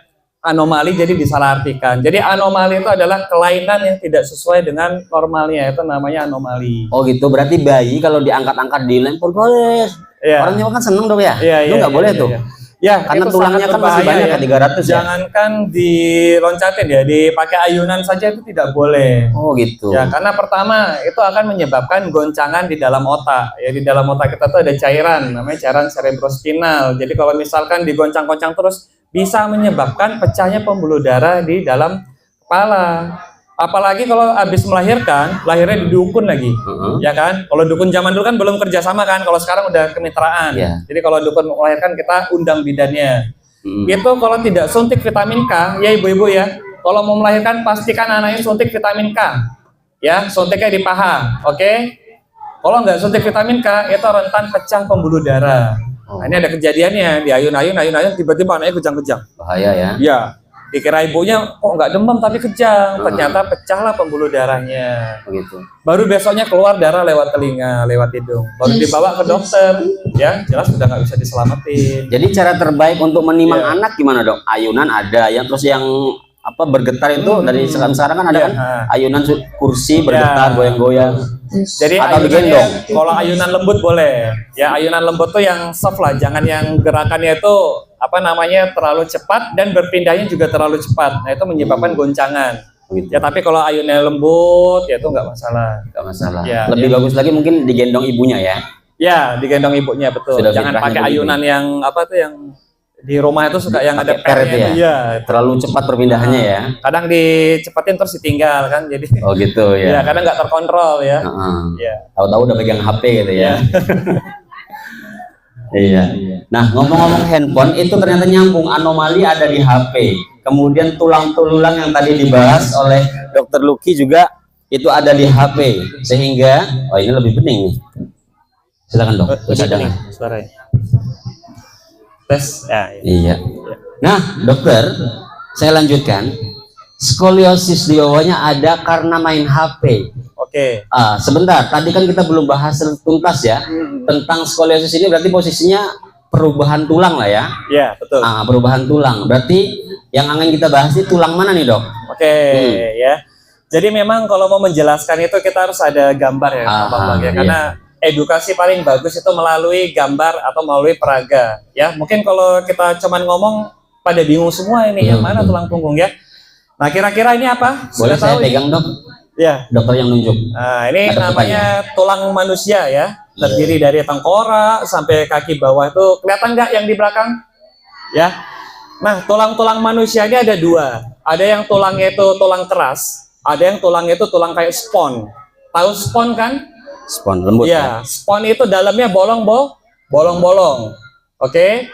anomali jadi disalahartikan. Jadi anomali itu adalah kelainan yang tidak sesuai dengan normalnya, itu namanya anomali. Oh gitu, berarti bayi kalau diangkat-angkat dilempar boleh. Iya. Orang Jawa kan seneng dong ya. Iya, Itu nggak boleh tuh. Ya, Karena itu tulangnya sangat kan masih berbahaya banyak ya. ya, 300 ya. Jangankan diloncatin ya, dipakai ayunan saja itu tidak boleh. Oh gitu. Ya, karena pertama itu akan menyebabkan goncangan di dalam otak. Ya, di dalam otak kita tuh ada cairan, namanya cairan cerebrospinal. Jadi kalau misalkan digoncang-goncang terus bisa menyebabkan pecahnya pembuluh darah di dalam kepala. Apalagi kalau habis melahirkan, lahirnya di dukun lagi, ya kan? Kalau dukun zaman dulu kan belum kerjasama kan, kalau sekarang udah kemitraan. Iya. Jadi kalau dukun melahirkan kita undang bidannya. Itu kalau tidak suntik vitamin K, ya ibu-ibu ya, kalau mau melahirkan pastikan anaknya suntik vitamin K, ya, suntiknya di paha, oke? Kalau nggak suntik vitamin K, itu rentan pecah pembuluh darah. Nah, ini ada kejadiannya, di ayun-ayun, tiba-tiba anaknya kejang-kejang. Bahaya ya. Ya, dikira ibunya kok nggak demam tapi kejang, ternyata pecahlah pembuluh darahnya. Begitu. Baru besoknya keluar darah lewat telinga, lewat hidung. Baru dibawa ke dokter, ya jelas sudah nggak bisa diselamatin. Jadi cara terbaik untuk menimang Iya. anak gimana dok? Ayunan ada, yang terus yang apa bergetar itu dari sekarang kan ada Iya. kan ayunan kursi bergetar, Iya. goyang-goyang. Jadi Atau ayunannya, digendong. kalau ayunan lembut boleh. Ya ayunan lembut tuh yang soft lah, jangan yang gerakannya itu apa namanya terlalu cepat dan berpindahnya juga terlalu cepat. Nah itu menyebabkan goncangan. Begitu. Ya tapi kalau ayunnya lembut ya itu nggak masalah. Nggak masalah. Ya, Lebih bagus lagi mungkin digendong ibunya ya. Ya digendong ibunya betul. Sudah Jangan fitrahnya pakai begitu. ayunan yang apa tuh yang di rumah itu suka yang ada Pakai per itu pernya. ya? Iya. Terlalu cepat perpindahannya ya. Kadang dicepetin terus ditinggal kan jadi. Oh gitu Ya ya. kadang nggak terkontrol ya. Heeh. Ya. Tahu-tahu udah pegang HP gitu ya. Iya. Nah, ngomong-ngomong handphone itu ternyata nyambung, anomali ada di HP. Kemudian tulang-tulang yang tadi dibahas oleh Dokter Lucky juga itu ada di HP. Sehingga, oh ini lebih bening nih. Silakan dok. Bisa dengar. Suaranya. Tes. Ya, ya. Iya. Nah, dokter, saya lanjutkan. Skoliosis di bawahnya ada karena main HP. Oke. Sebentar, tadi kan kita belum bahas tuntas ya tentang skoliosis ini, berarti posisinya perubahan tulang lah ya. Ya betul. Perubahan tulang. Berarti yang akan kita bahas ini tulang mana nih dok? Oke, ya. Jadi memang kalau mau menjelaskan itu kita harus ada gambar ya, Pak Bambang, ya. Iya. Karena edukasi paling bagus itu melalui gambar atau melalui peraga. Ya, mungkin kalau kita cuman ngomong pada bingung semua ini yang mana tulang punggung ya. Nah, kira-kira ini apa? Boleh Sudah saya tahu ini? pegang dok? Ya. Dokter yang nunjuk. Nah, ini Ada namanya tulang manusia ya. Terdiri dari tengkorak sampai kaki bawah itu. Kelihatan nggak yang di belakang? Ya. Nah, tulang-tulang manusia ini ada dua. Ada yang tulangnya itu tulang keras, ada yang tulangnya itu tulang kayak spon. Tahu spon kan? Spon lembut Ya, spon itu dalamnya bolong-bolong. Oke.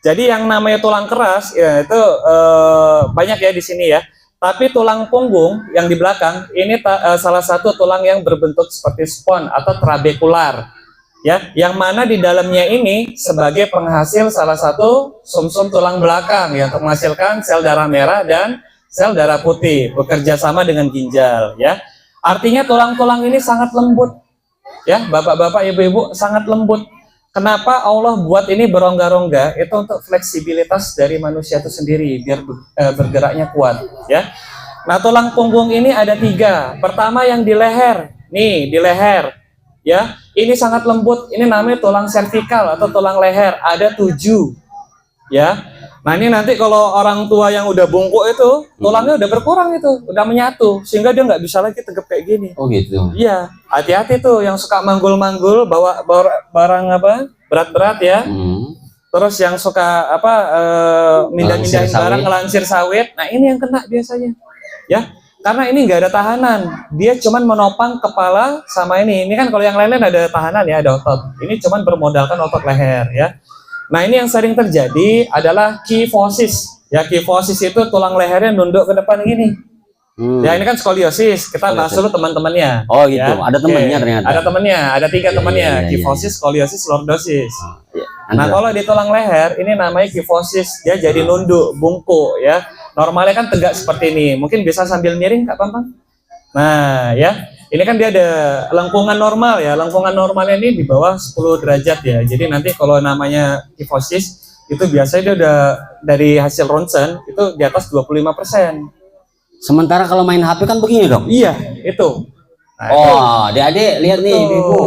Jadi yang namanya tulang keras ya itu banyak ya di sini ya. Tapi tulang punggung yang di belakang ini salah satu tulang yang berbentuk seperti spon atau trabekular. Ya, yang mana di dalamnya ini sebagai penghasil salah satu sumsum tulang belakang yang untuk menghasilkan sel darah merah dan sel darah putih, bekerja sama dengan ginjal ya. Artinya tulang-tulang ini sangat lembut. Ya, Bapak-bapak, Ibu-ibu, sangat lembut. Kenapa Allah buat ini berongga-rongga? Itu untuk fleksibilitas dari manusia itu sendiri biar bergeraknya kuat ya. Nah, tulang punggung ini ada 3. Pertama yang di leher. Nih, di leher. Ya, ini sangat lembut. Ini namanya tulang servikal atau tulang leher. Ada 7. Ya. Nah, ini nanti kalau orang tua yang udah bungkuk itu, tulangnya udah berkurang itu, udah menyatu sehingga dia nggak bisa lagi tegap kayak gini. Oh gitu. Iya, hati-hati tuh yang suka manggul-manggul bawa barang apa? Berat-berat ya. Terus yang suka apa mindah-mindahin barang, ngelansir sawit. Nah, ini yang kena biasanya. Ya. Karena ini nggak ada tahanan, dia cuman menopang kepala sama ini. Ini kan kalau yang lain-lain ada tahanan ya, ada otot. Ini cuman bermodalkan otot leher ya. Nah ini yang sering terjadi adalah kyphosis. Ya kyphosis itu tulang lehernya nunduk ke depan gini. Ya ini kan skoliosis. Kita bahas dulu teman-temannya. Oh gitu, ya. ada temannya ternyata. Ada temannya, ada 3 temannya. Iya. Kyphosis, skoliosis, lordosis. Iya. Nah kalau di tulang leher ini namanya kyphosis, dia jadi nunduk, bungkuk ya. Normalnya kan tegak seperti ini. Mungkin bisa sambil miring Kak Pampang. Nah ya, ini kan dia ada lengkungan normal ya. Lengkungan normalnya ini di bawah 10 derajat ya. Jadi nanti kalau namanya kyphosis itu biasanya dia udah dari hasil ronsen itu di atas 25%. Sementara kalau main HP kan begini dong. Iya, itu. Nah, Oh, adik-adik lihat nih betul. ibu.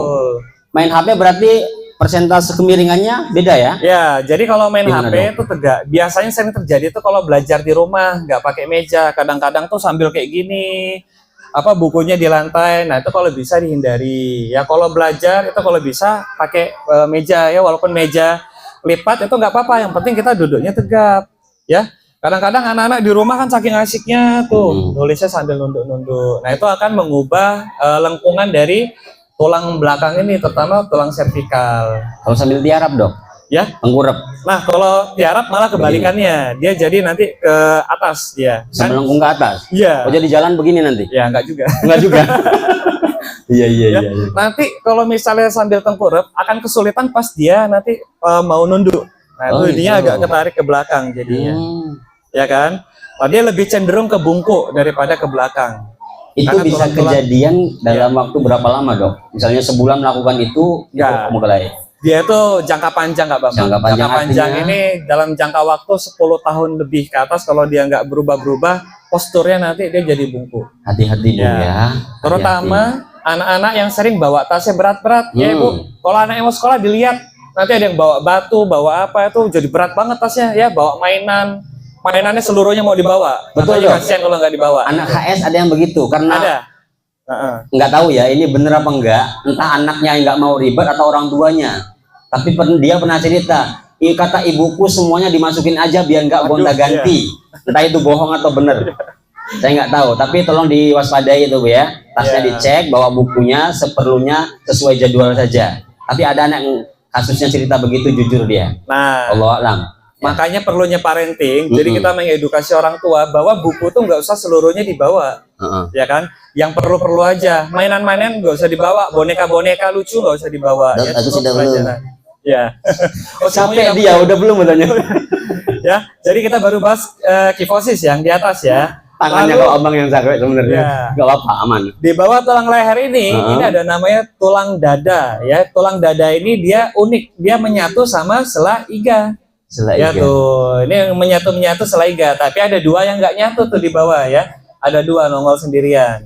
Main HP berarti persentase kemiringannya beda ya? Ya, jadi kalau main Gimana HP itu tegak. Biasanya sering terjadi itu kalau belajar di rumah nggak pakai meja. Kadang-kadang tuh sambil kayak gini, apa bukunya di lantai. Nah itu kalau bisa dihindari. Ya kalau belajar itu kalau bisa pakai meja ya, walaupun meja lipat itu nggak apa-apa. Yang penting kita duduknya tegap. Ya. Kadang-kadang anak-anak di rumah kan saking asiknya tuh nulisnya sambil nunduk-nunduk. Nah itu akan mengubah lengkungan dari tulang belakang ini, terutama tulang servikal. Kalau sambil tiarap dok, Ya. tengkurap. Nah, kalau tiarap malah kebalikannya. Dia jadi nanti ke atas dia. Sambil lengkung ke atas. Iya. Oh jadi jalan begini nanti? Ya, enggak juga. Enggak juga. Iya iya Ya. iya. Nanti kalau misalnya sambil tengkurap akan kesulitan pas dia nanti mau nunduk. Nah, Oh, itu dia gitu. agak ketarik ke belakang jadinya. Ya kan? Nah, dia lebih cenderung ke bungkuk daripada ke belakang. Itu Karena bisa tulang-tulang- kejadian dalam waktu berapa lama dok? Misalnya sebulan melakukan itu Enggak. mulai. Dia itu jangka panjang nggak Bang? Jangka panjang artinya? ini dalam jangka waktu 10 tahun lebih ke atas kalau dia nggak berubah-berubah posturnya nanti dia jadi bungkuk. Hati-hati bu Ya. ya. Terutama anak-anak yang sering bawa tasnya berat-berat. Ya Ibu, kalau anak yang mau sekolah dilihat nanti ada yang bawa batu, bawa apa itu jadi berat banget tasnya ya, bawa mainannya seluruhnya mau dibawa. Betul, Katanya Dok. kasihan kalau nggak dibawa. Anak HS ada yang begitu karena Ada. Heeh. nggak tahu ya ini bener apa enggak, entah anaknya yang nggak mau ribet atau orang tuanya, tapi dia pernah cerita, kata ibuku semuanya dimasukin aja biar nggak Aduh, gonta ganti, entah itu bohong atau bener, saya nggak tahu, tapi tolong diwaspadai itu Bu ya, tasnya Iya. dicek, bawa bukunya seperlunya sesuai jadwal saja, tapi ada anak yang kasusnya cerita begitu jujur dia, Nah, Allah alam. makanya perlunya parenting. Jadi kita mengedukasi orang tua bahwa buku tuh nggak usah seluruhnya dibawa. Heeh. Ya kan, yang perlu-perlu aja, mainan-mainan nggak usah dibawa, boneka-boneka lucu nggak usah dibawa. Dan aku cukup sudah belum. pelajaran. Ya. Oh, Capek semuanya dia udah belum katanya. ya. Jadi kita baru bahas kifosis yang di atas ya. Tangannya Lalu, kalau abang yang sakit sebenarnya, Ya. nggak apa-apa aman. di bawah tulang leher ini ada namanya tulang dada ya. Tulang dada ini dia unik, dia menyatu sama sela iga. Ya tuh, ini yang menyatu sela iga, tapi ada dua yang nggak nyatu tuh di bawah ya. Ada dua nongol sendirian.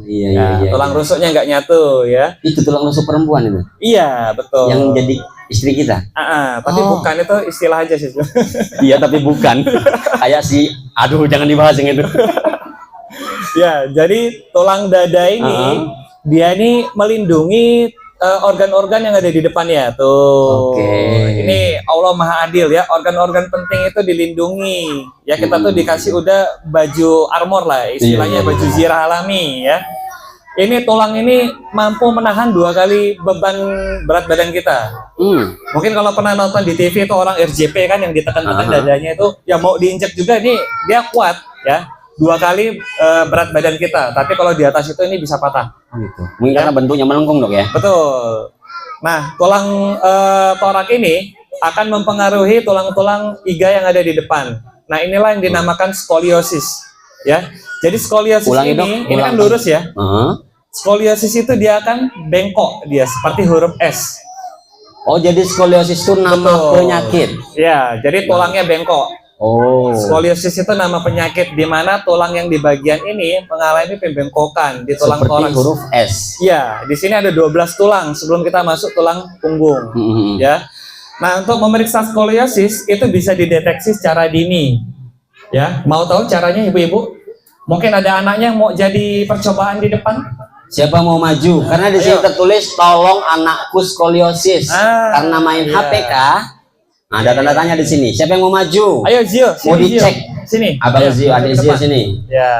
Iya, Nah, tulang rusuknya nggak nyatu ya. Itu tulang rusuk perempuan itu Iya betul. yang jadi istri kita. Tapi bukan, itu istilah aja sih. Iya tapi bukan. Kayak si, aduh jangan dibahas yang itu. Ya, jadi tulang dada ini dia ini melindungi organ-organ yang ada di depannya tuh. Oke. Ini Allah Maha Adil ya, organ-organ penting itu dilindungi. Ya kita tuh dikasih udah baju armor lah, istilahnya Iya. baju zirah alami ya. Ini tulang ini mampu menahan 2 kali beban berat badan kita. Mungkin kalau pernah nonton di TV itu orang RJP kan yang ditekan-tekan dadanya itu, ya mau diinjek juga ini dia kuat ya. 2 kali berat badan kita, tapi kalau di atas itu ini bisa patah. Gitu. Mungkin karena bentuknya melengkung dok ya. Betul. Nah, tulang torak ini akan mempengaruhi tulang-tulang iga yang ada di depan. Nah, inilah yang dinamakan skoliosis. Ya, jadi skoliosis Ulangi, Dok. ini kan lurus ya. Skoliosis itu dia akan bengkok dia seperti huruf S. Oh jadi skoliosis itu nama Betul. penyakit. Ya, jadi tulangnya bengkok. Oh. Skoliosis itu nama penyakit di mana tulang yang di bagian ini mengalami pembengkokan di tulang Seperti toraks. huruf S. Ya, di sini ada 12 tulang sebelum kita masuk tulang punggung. Ya. Nah, untuk memeriksa skoliosis itu bisa dideteksi secara dini. Ya, mau tahu caranya ibu-ibu? Mungkin ada anaknya yang mau jadi percobaan di depan? Siapa mau maju? Karena di sini Ayo. tertulis tolong anakku skoliosis. Karena main iya. HP kah? Nah, ada tanda tanya di sini. Siapa yang mau maju? Ayo Zio, Mau sini, Zio. dicek. Sini. Abang Ayo, Zio, ke adik Zio depan. sini. Ya.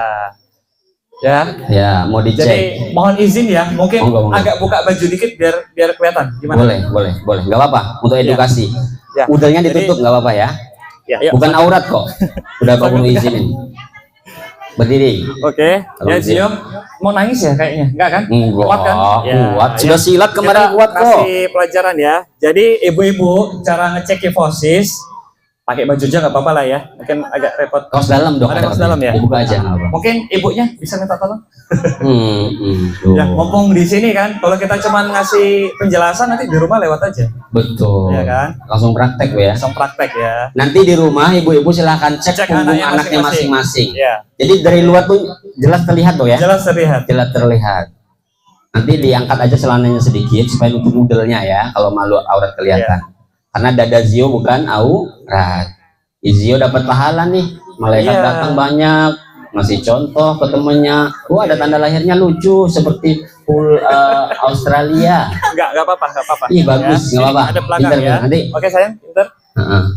Ya. Ya, mau dicek. Jadi mohon izin ya, mungkin Monggo, monggo. agak buka baju dikit biar kelihatan. Gimana? Boleh. Nggak apa-apa. Untuk edukasi. Ya. Udahnya Jadi- ditutup nggak apa-apa ya. Ya, yuk. Bukan aurat kok. Udah perlu izinin. Berdiri. Oke. Kalau Ya Zio. Zio, mau nangis ya kayaknya? Enggak kan? Enggak. Kuat kan? Kuat. Sudah silat kemarin Kita kuat kok. kasih pelajaran ya. Jadi ibu-ibu cara ngecek kifosis pakai baju aja nggak apa-apa lah ya, mungkin agak repot. Kaos dalam dong. Ada kaos dalam ya? Dibuka aja nggak apa. Mungkin ibunya bisa minta tolong. Tuh. Ya, mumpung di sini kan, kalau kita cuma ngasih penjelasan nanti di rumah lewat aja. Betul. Ya kan? Langsung praktek Bu ya. Langsung praktek ya. Nanti di rumah ibu-ibu silahkan cek punggung anaknya masing-masing. Ya. Jadi dari luar tuh jelas terlihat tuh ya. Jelas terlihat. Jelas terlihat. Nanti diangkat aja celananya sedikit supaya nutup nudelnya ya, kalau malu aurat kelihatan. Karena dada Zio bukan aurat. Zio dapat pahala nih, malaikat datang banyak, ngasih contoh ke temennya. Ada tanda lahirnya lucu seperti full Australia. Enggak apa-apa, enggak apa-apa. Ih bagus, Ya. nggak apa-apa. Ada pelanggan Pinter, ya. nanti. Oke sayang, pinter.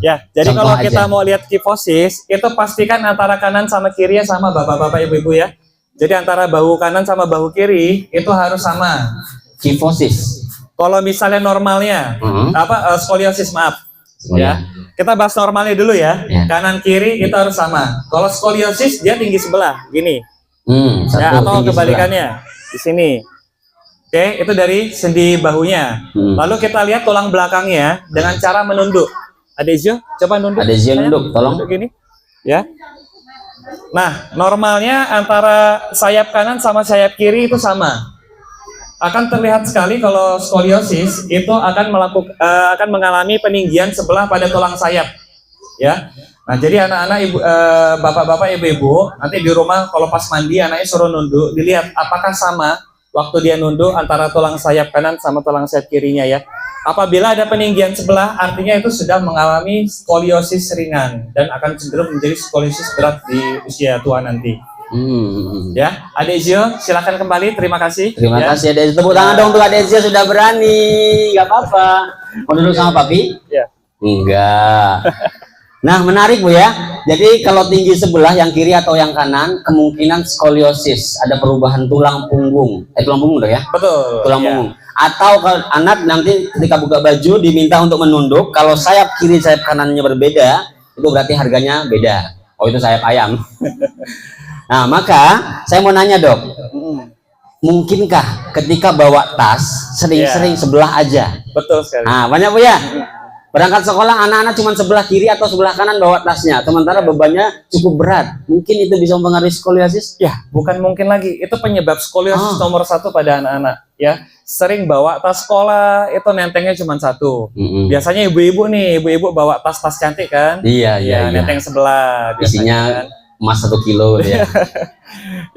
Ya, jadi Contoh kalau aja. kita mau lihat kifosis, itu pastikan antara kanan sama kirinya sama bapak-bapak, ibu-ibu ya. Jadi antara bahu kanan sama bahu kiri itu harus sama. Kifosis. Kalau misalnya normalnya, skoliosis maaf. Oh, Ya, kita bahas normalnya dulu ya. Ya. Kanan kiri itu harus sama. Kalau skoliosis dia tinggi sebelah, gini. Satu, Ya, atau tinggi kebalikannya di sini. Oke, itu dari sendi bahunya. Lalu kita lihat tulang belakangnya dengan cara menunduk. Adezio, coba nunduk. Adezio sayang. nunduk, tolong. Nunduk gini. Ya. Nah, normalnya antara sayap kanan sama sayap kiri itu sama. Akan terlihat sekali kalau skoliosis itu akan mengalami peninggian sebelah pada tulang sayap. Ya. Nah, jadi anak-anak bapak-bapak, ibu-ibu, nanti di rumah kalau pas mandi anaknya suruh nunduk, dilihat apakah sama waktu dia nunduk antara tulang sayap kanan sama tulang sayap kirinya ya. Apabila ada peninggian sebelah, artinya itu sudah mengalami skoliosis ringan dan akan cenderung menjadi skoliosis berat di usia tua nanti. Ya, Adezio, silakan kembali. Terima kasih. Terima ya. kasih Adezio. Tepuk tangan dong untuk Adezio sudah berani. Gak apa-apa. Mau duduk sama papi? Ya. Enggak. Nah, menarik Bu ya. Jadi kalau tinggi sebelah yang kiri atau yang kanan, kemungkinan skoliosis, ada perubahan tulang punggung. Tulang punggung udah ya? Betul. Tulang ya. punggung. Atau kalau anak nanti ketika buka baju diminta untuk menunduk, kalau sayap kiri sayap kanannya berbeda, itu berarti harganya beda. Oh, itu sayap ayam. Nah, maka saya mau nanya Dok, mungkinkah ketika bawa tas sering-sering sebelah aja? Betul sekali. Nah, banyak Bu ya. Berangkat sekolah anak-anak cuma sebelah kiri atau sebelah kanan bawa tasnya, sementara bebannya cukup berat. Mungkin itu bisa mempengaruhi skoliosis? Ya, bukan mungkin lagi. Itu penyebab skoliosis nomor 1 pada anak-anak. Ya, sering bawa tas sekolah itu nentengnya cuma satu. Biasanya ibu-ibu nih, ibu-ibu bawa tas-tas cantik kan? Iya. Nenteng sebelah. Isinya kan? emas 1 kilo ya.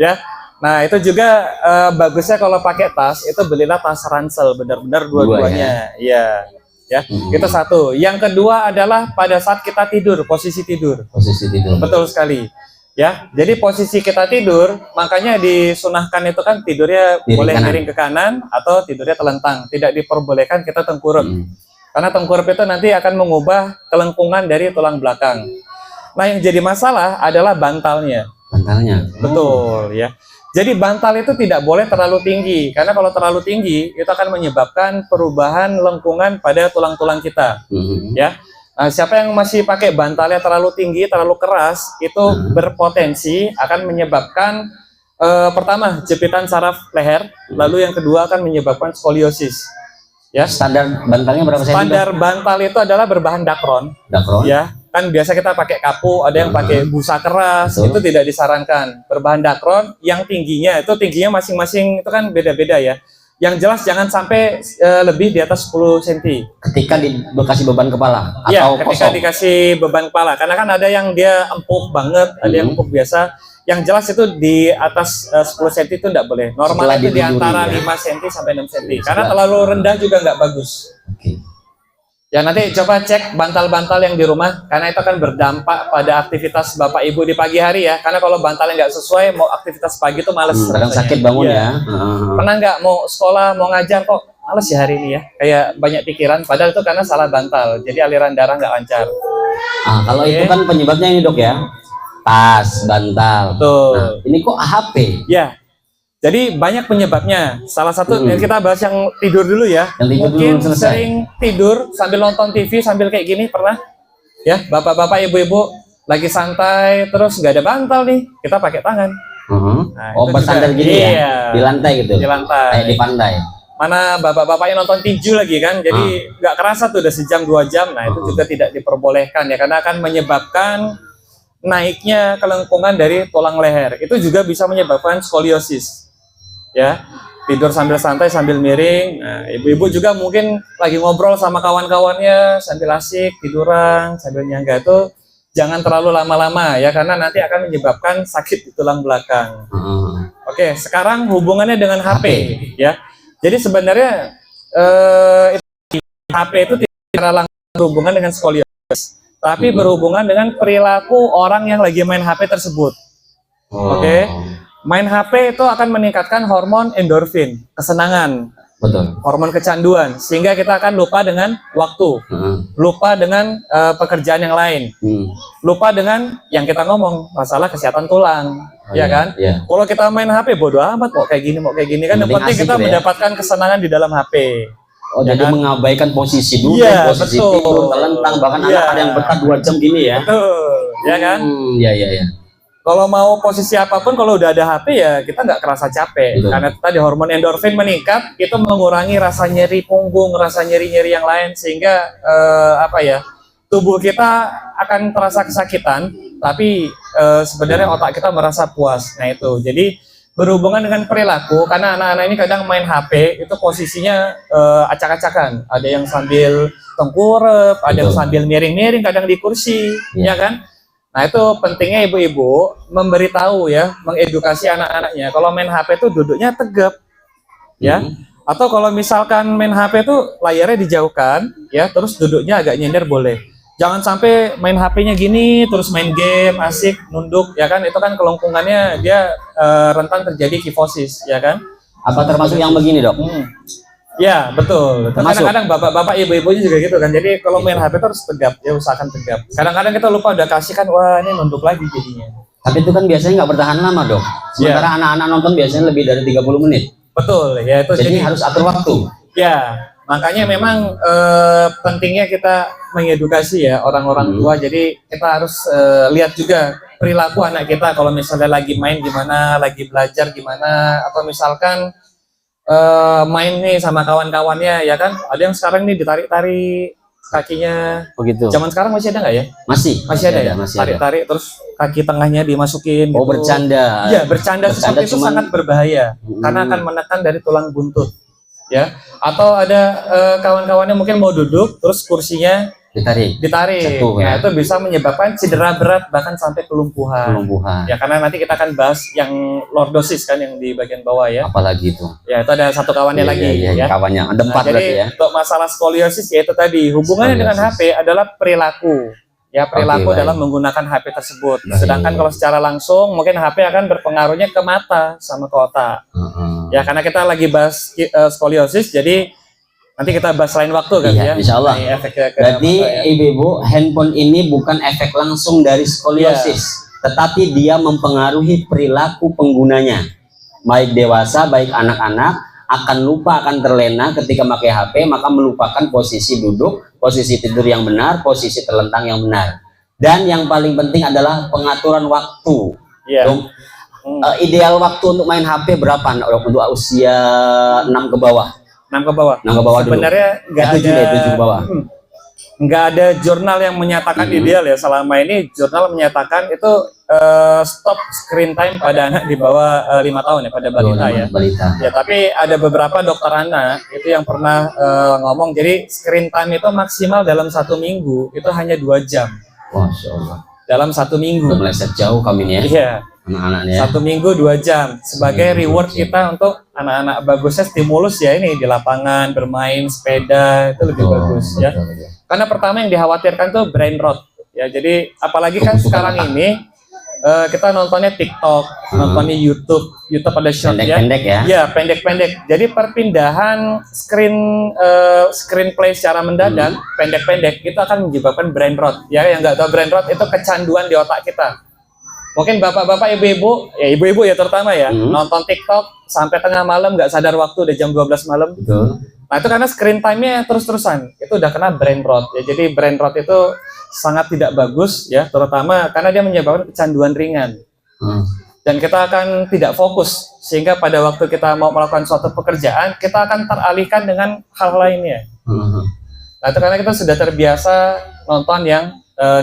Ya. Nah, itu juga bagusnya kalau pakai tas itu belilah tas ransel benar-benar dua-duanya. Iya. Ya, itu satu. Yang kedua adalah pada saat kita tidur, posisi tidur. Posisi tidur. Betul sekali. Ya, jadi posisi kita tidur, makanya disunahkan itu kan tidurnya boleh miring ke kanan atau tidurnya telentang. Tidak diperbolehkan kita tengkurap. Karena tengkurap itu nanti akan mengubah kelengkungan dari tulang belakang. Nah, yang jadi masalah adalah bantalnya. Bantalnya. Betul, ya. Jadi bantal itu tidak boleh terlalu tinggi, karena kalau terlalu tinggi itu akan menyebabkan perubahan lengkungan pada tulang-tulang kita. Ya, nah, siapa yang masih pakai bantalnya terlalu tinggi, terlalu keras, itu berpotensi akan menyebabkan pertama jepitan saraf leher, lalu yang kedua akan menyebabkan skoliosis. Ya, standar bantalnya berapa cm? Standar bantal itu adalah berbahan dakron. Dakron. Ya. Kan biasa kita pakai kapu, ada yang pakai busa keras, itu tidak disarankan. Berbahan dakron yang tingginya masing-masing itu kan beda-beda ya. Yang jelas jangan sampai lebih di atas 10 cm. Ketika dikasih beban kepala atau ya, ketika kosong? dikasih beban kepala. Karena kan ada yang dia empuk banget, ada yang empuk biasa. Yang jelas itu di atas 10 cm itu tidak boleh. Normal itu di antara 5 cm sampai 6 cm. Karena terlalu rendah juga nggak bagus. Ya, nanti coba cek bantal-bantal yang di rumah, karena itu akan berdampak pada aktivitas Bapak Ibu di pagi hari ya. Karena kalau bantalnya nggak sesuai, mau aktivitas pagi itu males. Kadang sakit bangun ya. Pernah nggak mau sekolah, mau ngajar kok males ya hari ini ya? Kayak banyak pikiran, padahal itu karena salah bantal. Jadi aliran darah nggak lancar. Kalau itu kan penyebabnya ini Dok ya, tas, bantal. Betul. Nah, ini kok AHP? Ya. Jadi banyak penyebabnya. Salah satu kita bahas yang tidur dulu ya. Mungkin sering tidur sambil nonton TV sambil kayak gini, pernah? Ya, bapak-bapak, ibu-ibu lagi santai terus nggak ada bantal nih, kita pakai tangan. Nah, bersandar gini ya, di lantai gitu. Di lantai. Kayak di pantai. mana bapak-bapak yang nonton tinju lagi kan, jadi nggak kerasa tuh udah sejam 2 jam. Nah itu juga tidak diperbolehkan ya, karena akan menyebabkan naiknya kelengkungan dari tulang leher. Itu juga bisa menyebabkan skoliosis ya, tidur sambil santai sambil miring. Nah ibu-ibu juga mungkin lagi ngobrol sama kawan-kawannya sambil asik tiduran sambil nyangga, itu jangan terlalu lama-lama ya, karena nanti akan menyebabkan sakit di tulang belakang. Oke, sekarang hubungannya dengan HP ya. Jadi sebenarnya HP itu tidak langsung berhubungan dengan skoliosis, tapi berhubungan dengan perilaku orang yang lagi main HP tersebut. Oke, main HP itu akan meningkatkan hormon endorfin, kesenangan, Betul. hormon kecanduan, sehingga kita akan lupa dengan waktu, lupa dengan pekerjaan yang lain, lupa dengan yang kita ngomong masalah kesehatan tulang. Ya kan? Iya. Kalau kita main HP bodo amat mau kayak gini kan, yang penting kita mendapatkan kesenangan di dalam HP. Oh, jadi kan? mengabaikan posisi duduk, posisi tidur, terlentang, bahkan anak ada yang betah 2 jam gini ya. Betul, ya kan? Iya. Kalau mau posisi apapun, kalau udah ada HP ya kita nggak kerasa capek. Karena tadi hormon endorfin meningkat, itu mengurangi rasa nyeri punggung, rasa nyeri-nyeri yang lain, sehingga tubuh kita akan terasa kesakitan, tapi sebenarnya otak kita merasa puas. Nah itu, jadi berhubungan dengan perilaku, karena anak-anak ini kadang main HP itu posisinya acak-acakan. Ada yang sambil tengkurap, ada yang sambil miring-miring, kadang di kursi, ya kan? Nah itu pentingnya ibu-ibu memberitahu ya, mengedukasi anak-anaknya. Kalau main HP itu duduknya tegap, ya. Atau kalau misalkan main HP itu layarnya dijauhkan, ya, terus duduknya agak nyender boleh. Jangan sampai main HP-nya gini, terus main game, asik, nunduk, ya kan? Itu kan kelengkungannya dia rentan terjadi kifosis, ya kan? Apa termasuk yang begini, Dok? Ya, betul. Kadang-kadang bapak-bapak, ibu-ibunya juga gitu kan. Jadi kalau main HP itu harus tegap, ya usahakan tegap. Kadang-kadang kita lupa udah kasih kan, wah ini nunduk lagi jadinya. Tapi itu kan biasanya nggak bertahan lama, Dok. Sementara anak-anak nonton biasanya lebih dari 30 menit. Betul, ya itu. Jadi harus atur waktu. Ya, makanya memang pentingnya kita mengedukasi ya orang-orang tua. Jadi kita harus lihat juga perilaku anak kita. Kalau misalnya lagi main gimana, lagi belajar gimana, atau misalkan main nih sama kawan-kawannya, ya kan? Ada yang sekarang nih ditarik-tarik kakinya. Begitu. Zaman sekarang masih ada nggak ya? Masih ada ya. Tarik-tarik terus kaki tengahnya dimasukin. Oh, gitu. bercanda. Iya, bercanda seperti itu sangat berbahaya karena akan menekan dari tulang buntut. Ya, atau ada kawan-kawannya mungkin mau duduk terus kursinya ditarik. Jatuh, ya. Itu bisa menyebabkan cedera berat bahkan sampai kelumpuhan. Ya, karena nanti kita akan bahas yang lordosis kan yang di bagian bawah ya. Apalagi itu. Ya, itu ada satu kawannya lagi ya. Kawannya ada 4 berarti ya. Untuk masalah skoliosis ya itu tadi hubungannya dengan HP adalah perilaku. Ya, perilaku dalam menggunakan HP tersebut. Sedangkan kalau secara langsung mungkin HP akan berpengaruhnya ke mata sama ke otak. Ya, karena kita lagi bahas skoliosis, jadi nanti kita bahas lain waktu kan ya. Insya Allah. Berarti ibu-ibu, handphone ini bukan efek langsung dari skoliosis, tetapi dia mempengaruhi perilaku penggunanya. Baik dewasa, baik anak-anak akan lupa, akan terlena ketika pakai HP, maka melupakan posisi duduk, posisi tidur yang benar, posisi terlentang yang benar. Dan yang paling penting adalah pengaturan waktu. Ideal waktu untuk main HP berapa untuk usia 6 ke bawah? 6 ke bawah. 6 ke bawah dulu. Sebenarnya nggak ada 7 ke bawah. Nggak ada jurnal yang menyatakan ideal ya. Selama ini jurnal menyatakan itu stop screen time pada anak di bawah 5 tahun ya, pada balita ya. Ya, tapi ada beberapa dokter anak itu yang pernah ngomong, jadi screen time itu maksimal dalam 1 minggu itu hanya 2 jam. Masya Allah. Dalam 1 minggu. Udah meleset jauh kami nih ya. Iya. Anak-anaknya. 1 minggu 2 jam sebagai reward kita untuk anak-anak. Bagusnya stimulus ya, ini di lapangan bermain sepeda itu lebih bagus ya. Karena pertama yang dikhawatirkan tuh brain rot ya. Jadi apalagi kan sekarang ini kita nontonnya TikTok, nontonnya YouTube ada short pendek-pendek ya. Ya, pendek-pendek. Jadi perpindahan screen play secara mendadak, pendek-pendek itu akan menyebabkan brain rot. Ya, yang nggak tahu brain rot itu kecanduan di otak kita. Mungkin bapak-bapak, ibu-ibu, ya ibu-ibu ya terutama ya, nonton TikTok sampai tengah malam nggak sadar waktu, udah jam 12 malam. Nah itu karena screen time-nya terus-terusan, itu udah kena brain rot. Ya, jadi brain rot itu sangat tidak bagus ya, terutama karena dia menyebabkan kecanduan ringan. dan kita akan tidak fokus, sehingga pada waktu kita mau melakukan suatu pekerjaan kita akan teralihkan dengan hal lainnya. Nah, itu karena kita sudah terbiasa nonton yang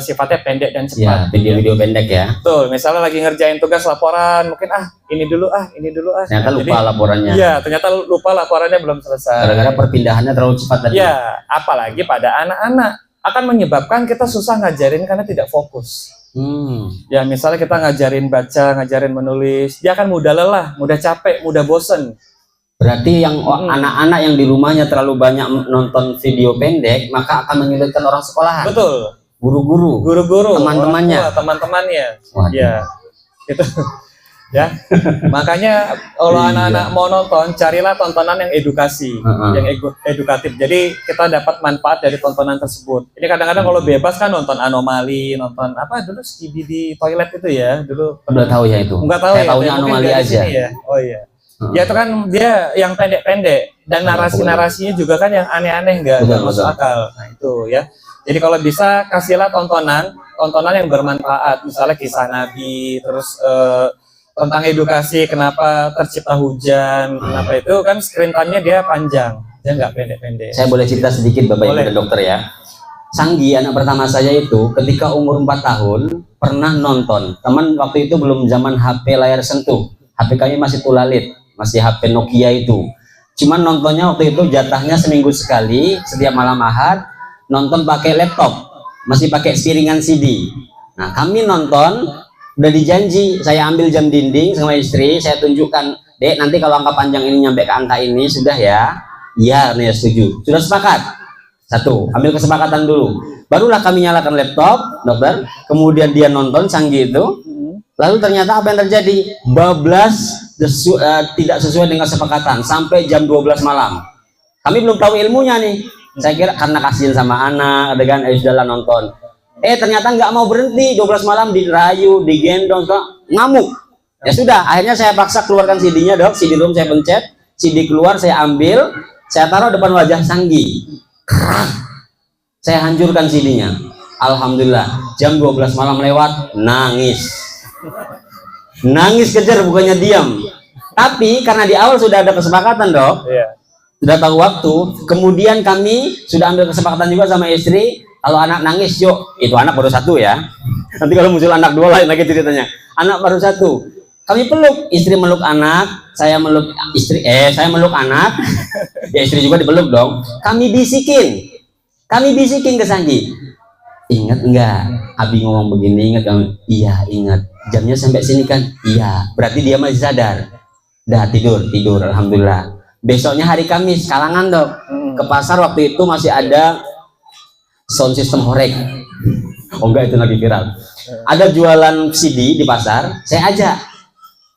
sifatnya pendek dan Ya, cepat. video-video pendek ya. Betul, misalnya lagi ngerjain tugas laporan, mungkin ini dulu. Ternyata Nah, lupa laporannya. Iya, ternyata lupa laporannya belum selesai. Gara-gara perpindahannya terlalu cepat tadi. Ya, apalagi pada anak-anak akan menyebabkan kita susah ngajarin karena tidak fokus. Ya, misalnya kita ngajarin baca, ngajarin menulis, dia akan mudah lelah, mudah capek, mudah bosen. Berarti yang anak-anak yang di rumahnya terlalu banyak nonton video pendek, maka akan menyulitkan orang sekolahan. Betul. Guru-guru, teman-temannya. orang tua, teman-temannya. Waduh. Ya, itu. Ya, makanya kalau Iya. anak-anak mau nonton, carilah tontonan yang edukasi, yang edukatif. Jadi kita dapat manfaat dari tontonan tersebut. Ini kadang-kadang kalau bebas kan nonton anomali, nonton apa dulu Skibi di toilet itu ya, dulu. Udah tahu ya itu. Enggak tahu Saya ya, tahunya mungkin anomali dari aja. sini ya. Oh iya. Ya itu kan dia yang pendek-pendek dan narasi-narasinya juga kan yang aneh-aneh, nggak masuk akal. Nah itu ya. Jadi kalau bisa kasihlah tontonan yang bermanfaat, misalnya kisah Nabi, terus tentang edukasi, kenapa tercipta hujan, kenapa itu kan screen time-nya dia panjang, dia nggak pendek-pendek. Saya boleh cerita sedikit Bapak Ibu Boleh. dan dokter ya. Sanggi anak pertama saya itu ketika umur 4 tahun pernah nonton. Teman waktu itu belum zaman HP layar sentuh. HP kami masih tulalit, masih HP Nokia itu. Cuman nontonnya waktu itu jatahnya seminggu sekali, setiap malam Ahad nonton pakai laptop, masih pakai piringan CD. Nah, kami nonton udah dijanji, saya ambil jam dinding sama istri, saya tunjukkan, Dek, nanti kalau angka panjang ini nyampe ke angka ini sudah ya. Iya, nih setuju. Sudah sepakat. Satu, ambil kesepakatan dulu. Barulah kami nyalakan laptop, dokter. Kemudian dia nonton Sanggi itu. Lalu ternyata apa yang terjadi? Bablas tidak sesuai dengan kesepakatan sampai jam 12 malam. Kami belum tahu ilmunya nih. Saya kira karena kasihan sama anak, adegan sudahlah nonton. Ternyata nggak mau berhenti, 12 malam dirayu, digendong, ngamuk. Ya sudah, akhirnya saya paksa keluarkan CD-nya, Dok. CD room saya pencet, CD keluar, saya ambil, saya taruh depan wajah Sanggi. Saya hancurkan CD-nya. Alhamdulillah, jam 12 malam lewat, nangis. Nangis kejar, bukannya diam. Tapi karena di awal sudah ada kesepakatan, Dok. Iya. Sudah tahu waktu, kemudian kami sudah ambil kesepakatan juga sama istri, kalau anak nangis, yuk, itu anak baru satu ya. Nanti kalau muncul anak dua lain lagi ceritanya. Anak baru satu. Kami peluk, istri meluk anak, saya meluk istri, saya meluk anak, ya istri juga dipeluk dong. Kami bisikin ke Sanggi. Ingat enggak? Abi ngomong begini, ingat kamu? Iya, ingat. Jamnya sampai sini kan? Iya. Berarti dia masih sadar. Dah tidur, alhamdulillah. Besoknya hari Kamis, Kalangan, Dok. Ke pasar waktu itu masih ada sound system horeg. Oh enggak, itu lagi viral. Ada jualan CD di pasar, saya ajak.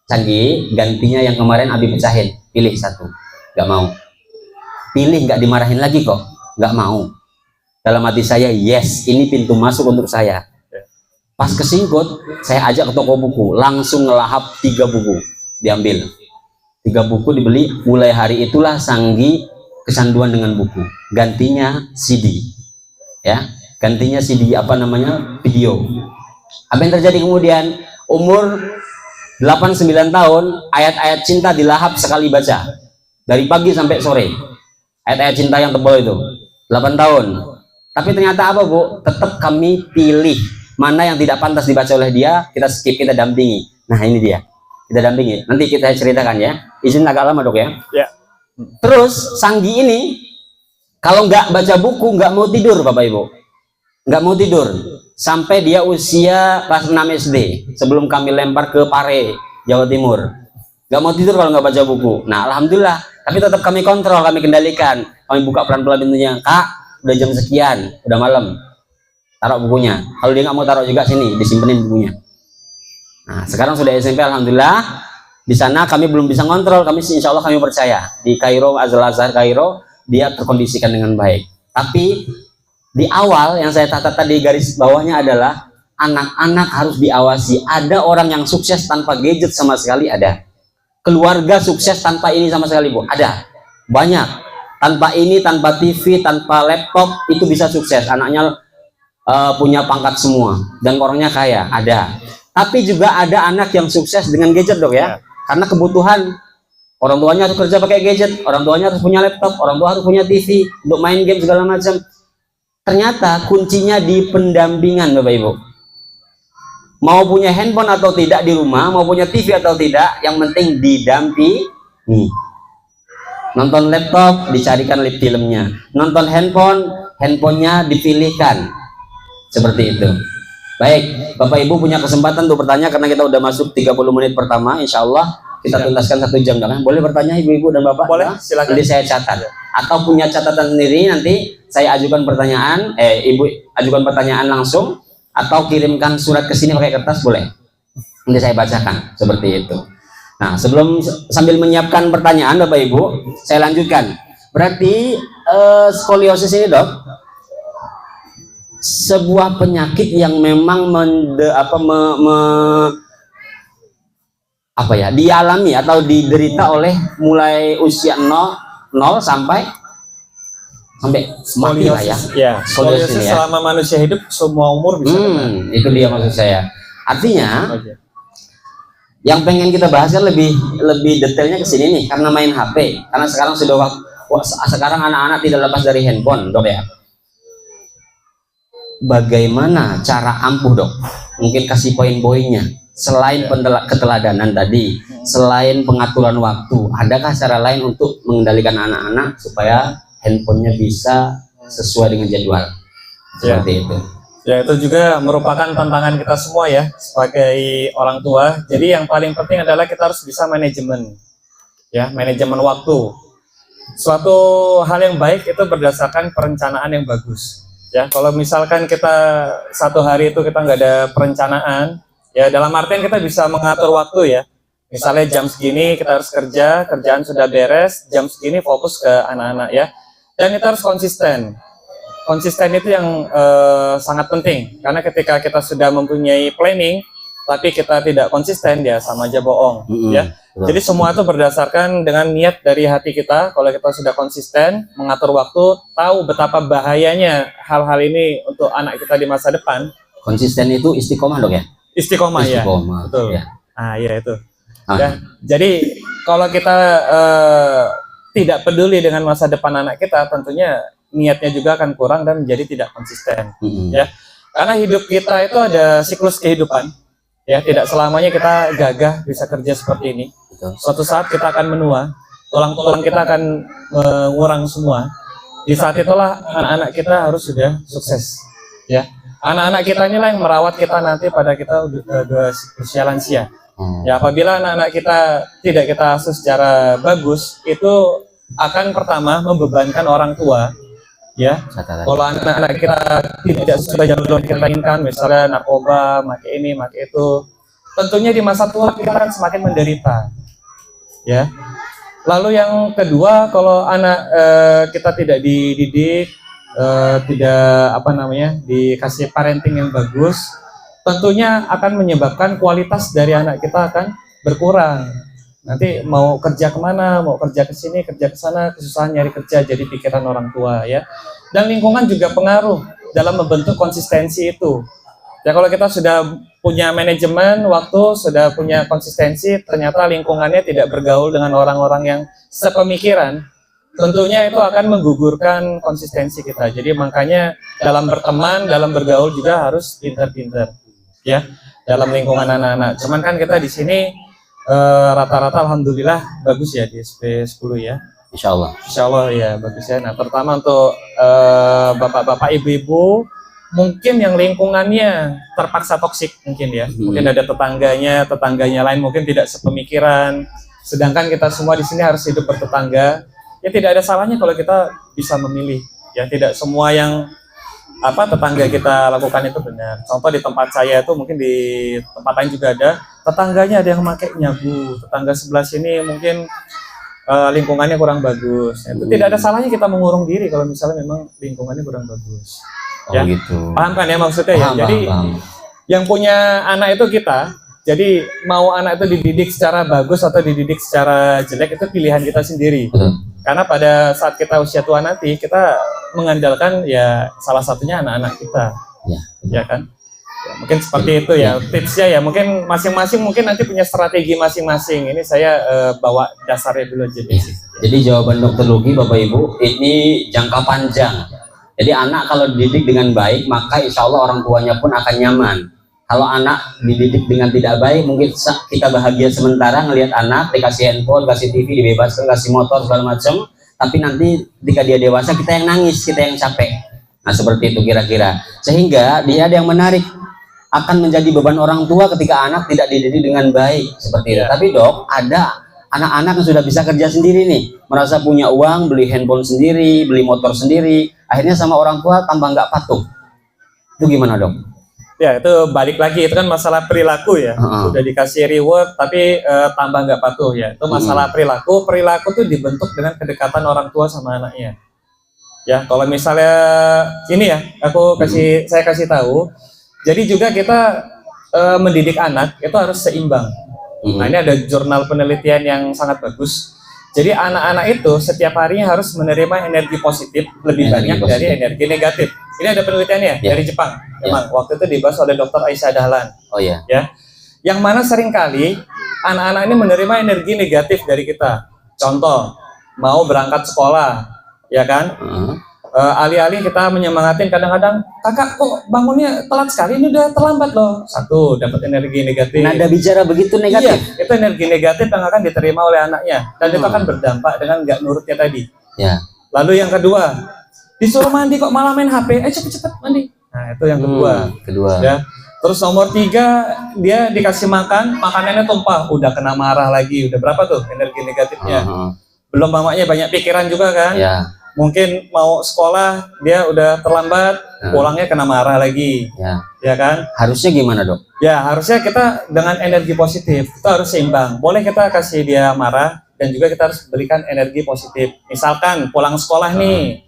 Sanggi, gantinya yang kemarin Abi pecahin, pilih satu. Gak mau. Pilih, nggak dimarahin lagi kok. Gak mau. Dalam hati saya, yes, ini pintu masuk untuk saya. Pas kesingkut, saya ajak ke toko buku, langsung ngelahap 3 buku, diambil. 3 buku dibeli, mulai hari itulah Sanggi kecanduan dengan buku. Gantinya CD. Ya, gantinya CD video. Apa yang terjadi kemudian? Umur 8-9 tahun, ayat-ayat cinta dilahap sekali baca. Dari pagi sampai sore. Ayat-ayat cinta yang tebal itu. 8 tahun. Tapi ternyata apa, Bu? Tetap kami pilih mana yang tidak pantas dibaca oleh dia, kita skip, kita dampingi. Nah, ini dia. Kita dampingi. Nanti kita ceritakan ya. Izin agak lama, Dok ya. Ya. Terus Sanggi ini kalau nggak baca buku nggak mau tidur, Bapak Ibu. Nggak mau tidur sampai dia usia kelas 6 SD. Sebelum kami lempar ke Pare, Jawa Timur. Nggak mau tidur kalau nggak baca buku. Nah, alhamdulillah. Tapi tetap kami kontrol, kami kendalikan. Kami buka pelan-pelan pintunya. Kak, udah jam sekian, udah malam. Taruh bukunya. Kalau dia nggak mau taruh juga sini, disimpenin bukunya. Nah, sekarang sudah SMP, alhamdulillah. Di sana kami belum bisa ngontrol, insya Allah kami percaya di Kairo, Azhar Kairo, dia terkondisikan dengan baik. Tapi di awal yang saya catat tadi garis bawahnya adalah anak-anak harus diawasi. Ada orang yang sukses tanpa gadget sama sekali, ada. Keluarga sukses tanpa ini sama sekali, Bu, ada. Banyak. Tanpa ini, tanpa TV, tanpa laptop itu bisa sukses. Anaknya punya pangkat semua dan orangnya kaya, ada. Tapi juga ada anak yang sukses dengan gadget dok ya, karena kebutuhan orang tuanya harus kerja pakai gadget, orang tuanya harus punya laptop, orang tua harus punya TV untuk main game segala macam. Ternyata kuncinya di pendampingan Bapak Ibu. Mau punya handphone atau tidak di rumah, mau punya TV atau tidak, yang penting didampingi. Nonton laptop, dicarikan filmnya. Nonton handphonenya dipilihkan. Seperti itu. Baik, Bapak Ibu punya kesempatan untuk bertanya karena kita udah masuk 30 menit pertama. Insya Allah kita tuntaskan 1 jam. Boleh bertanya Ibu-Ibu dan Bapak? Boleh, silakan. Nanti saya catat. Atau punya catatan sendiri, nanti saya ajukan pertanyaan. Ibu ajukan pertanyaan langsung atau kirimkan surat ke sini pakai kertas, boleh. Nanti saya bacakan seperti itu. Nah, sambil menyiapkan pertanyaan Bapak Ibu, saya lanjutkan. Berarti skoliosis ini dok, sebuah penyakit yang memang dialami atau diderita oleh mulai usia 0 sampai mati lah ya. Skoliosis ya. Selama manusia hidup semua umur bisa kena. Itu dia maksud saya. Artinya yang pengen kita bahas kan lebih detailnya ke sini nih, karena main HP. Karena sekarang sekarang anak-anak tidak lepas dari handphone, dok ya. Bagaimana cara ampuh dok? Mungkin kasih poin-poinnya. Selain keteladanan tadi, selain pengaturan waktu, adakah cara lain untuk mengendalikan anak-anak supaya handphonenya bisa sesuai dengan jadwal? Seperti itu. Ya, itu juga merupakan tantangan kita semua ya sebagai orang tua. Jadi yang paling penting adalah kita harus bisa manajemen waktu. Suatu hal yang baik itu berdasarkan perencanaan yang bagus. Ya, kalau misalkan kita satu hari itu kita nggak ada perencanaan, ya dalam artian kita bisa mengatur waktu ya. Misalnya jam segini kita harus kerjaan sudah beres, jam segini fokus ke anak-anak ya. Dan kita harus konsisten. Konsisten itu yang sangat penting, karena ketika kita sudah mempunyai planning, tapi kita tidak konsisten, ya sama aja bohong. Ya. Jadi semua itu berdasarkan dengan niat dari hati kita. Kalau kita sudah konsisten, mengatur waktu, tahu betapa bahayanya hal-hal ini untuk anak kita di masa depan. Konsisten itu istiqomah dok ya? Istiqomah ya, betul. Ya. Ya itu. Ya, jadi kalau kita tidak peduli dengan masa depan anak kita, tentunya niatnya juga akan kurang dan menjadi tidak konsisten. Ya, karena hidup kita itu ada siklus kehidupan. Ya, tidak selamanya kita gagah bisa kerja seperti ini. Suatu saat kita akan menua, tulang-tulang kita akan mengurang semua. Di saat itulah anak-anak kita harus sudah sukses. Ya, anak-anak kita inilah yang merawat kita nanti pada kita udah usia lansia. Ya, apabila anak-anak kita tidak kita asuh secara bagus, itu akan pertama membebankan orang tua. Ya, kalau anak-anak kita tidak sesuai jalur yang kita inginkan, misalnya narkoba, pakai ini, pakai itu, tentunya di masa tua kita akan semakin menderita. Ya, lalu yang kedua, kalau anak kita tidak dididik, tidak dikasih parenting yang bagus, tentunya akan menyebabkan kualitas dari anak kita akan berkurang. Nanti mau kerja kemana, mau kerja ke sini, kerja ke sana, kesusahan nyari kerja, jadi pikiran orang tua ya. Dan lingkungan juga pengaruh dalam membentuk konsistensi itu. Ya, kalau kita sudah punya manajemen waktu, sudah punya konsistensi, ternyata lingkungannya tidak bergaul dengan orang-orang yang sepemikiran, tentunya itu akan menggugurkan konsistensi kita. Jadi makanya dalam berteman, dalam bergaul juga harus pintar-pintar ya dalam lingkungan anak-anak. Cuman kan kita di sini rata-rata alhamdulillah bagus ya di SP 10 ya. Insya Allah ya bagus ya. Nah, terutama untuk bapak-bapak, ibu-ibu mungkin yang lingkungannya terpaksa toksik mungkin ya. Mungkin ada tetangganya lain mungkin tidak sepemikiran. Sedangkan kita semua di sini harus hidup bertetangga. Ya tidak ada salahnya kalau kita bisa memilih. Ya tidak semua yang tetangga kita lakukan itu benar. Contoh di tempat saya itu mungkin di tempat lain juga ada, tetangganya ada yang pakai nyabu, tetangga sebelah sini mungkin lingkungannya kurang bagus. Itu tidak ada salahnya kita mengurung diri kalau misalnya memang lingkungannya kurang bagus. Ya, gitu. Paham kan ya maksudnya ya? Jadi yang punya anak itu kita. Jadi mau anak itu dididik secara bagus atau dididik secara jelek itu pilihan kita sendiri. Karena pada saat kita usia tua nanti kita mengandalkan ya salah satunya anak-anak kita, ya kan. Ya, mungkin seperti itu ya tipsnya ya. Mungkin masing-masing mungkin nanti punya strategi masing-masing. Ini saya bawa dasarnya dulu aja. Ya. Jadi jawaban Dokter Luki Bapak Ibu ini jangka panjang. Jadi anak kalau dididik dengan baik maka insya Allah orang tuanya pun akan nyaman. Kalau anak dididik dengan tidak baik mungkin kita bahagia sementara ngelihat anak dikasih handphone, kasih TV, dibebaskan, kasih motor segala macam. Tapi nanti ketika dia dewasa kita yang nangis, kita yang capek. Nah seperti itu kira-kira. Sehingga dia ada yang menarik akan menjadi beban orang tua ketika anak tidak dididik dengan baik seperti itu. Tapi dok, ada anak-anak yang sudah bisa kerja sendiri nih, merasa punya uang, beli handphone sendiri, beli motor sendiri, akhirnya sama orang tua tambah nggak patuh. Itu gimana dok? Ya itu balik lagi, itu kan masalah perilaku ya. Udah dikasih reward tapi tambah nggak patuh ya. Itu masalah perilaku. Perilaku tuh dibentuk dengan kedekatan orang tua sama anaknya. Ya kalau misalnya ini ya, saya kasih tahu. Jadi juga kita mendidik anak itu harus seimbang. Nah ini ada jurnal penelitian yang sangat bagus. Jadi anak-anak itu setiap harinya harus menerima energi positif lebih banyak dari energi negatif. Ini ada penelitiannya dari Jepang. Memang waktu itu dibahas oleh Dr. Aisyah Dahlan. Oh ya. Ya. Yang mana seringkali anak-anak ini menerima energi negatif dari kita. Contoh, mau berangkat sekolah, ya kan? Alih-alih kita menyemangatin, kadang-kadang kakak kok bangunnya telat sekali, ini udah terlambat loh. Satu, dapat energi negatif. Nada bicara begitu negatif. Iya, itu energi negatif yang akan diterima oleh anaknya dan itu akan berdampak dengan nggak nurutnya tadi. Ya. Lalu yang kedua, disuruh mandi kok malah main HP, cepet-cepet mandi. Nah itu yang kedua. Ya. Terus nomor 3, dia dikasih makan, makanannya tumpah, udah kena marah lagi. Udah berapa tuh energi negatifnya? Belum mamanya banyak pikiran juga kan? Ya. Mungkin mau sekolah dia udah terlambat, pulangnya kena marah lagi, ya kan? Harusnya gimana dok? Ya harusnya kita dengan energi positif itu harus seimbang. Boleh kita kasih dia marah dan juga kita harus berikan energi positif. Misalkan pulang sekolah nih,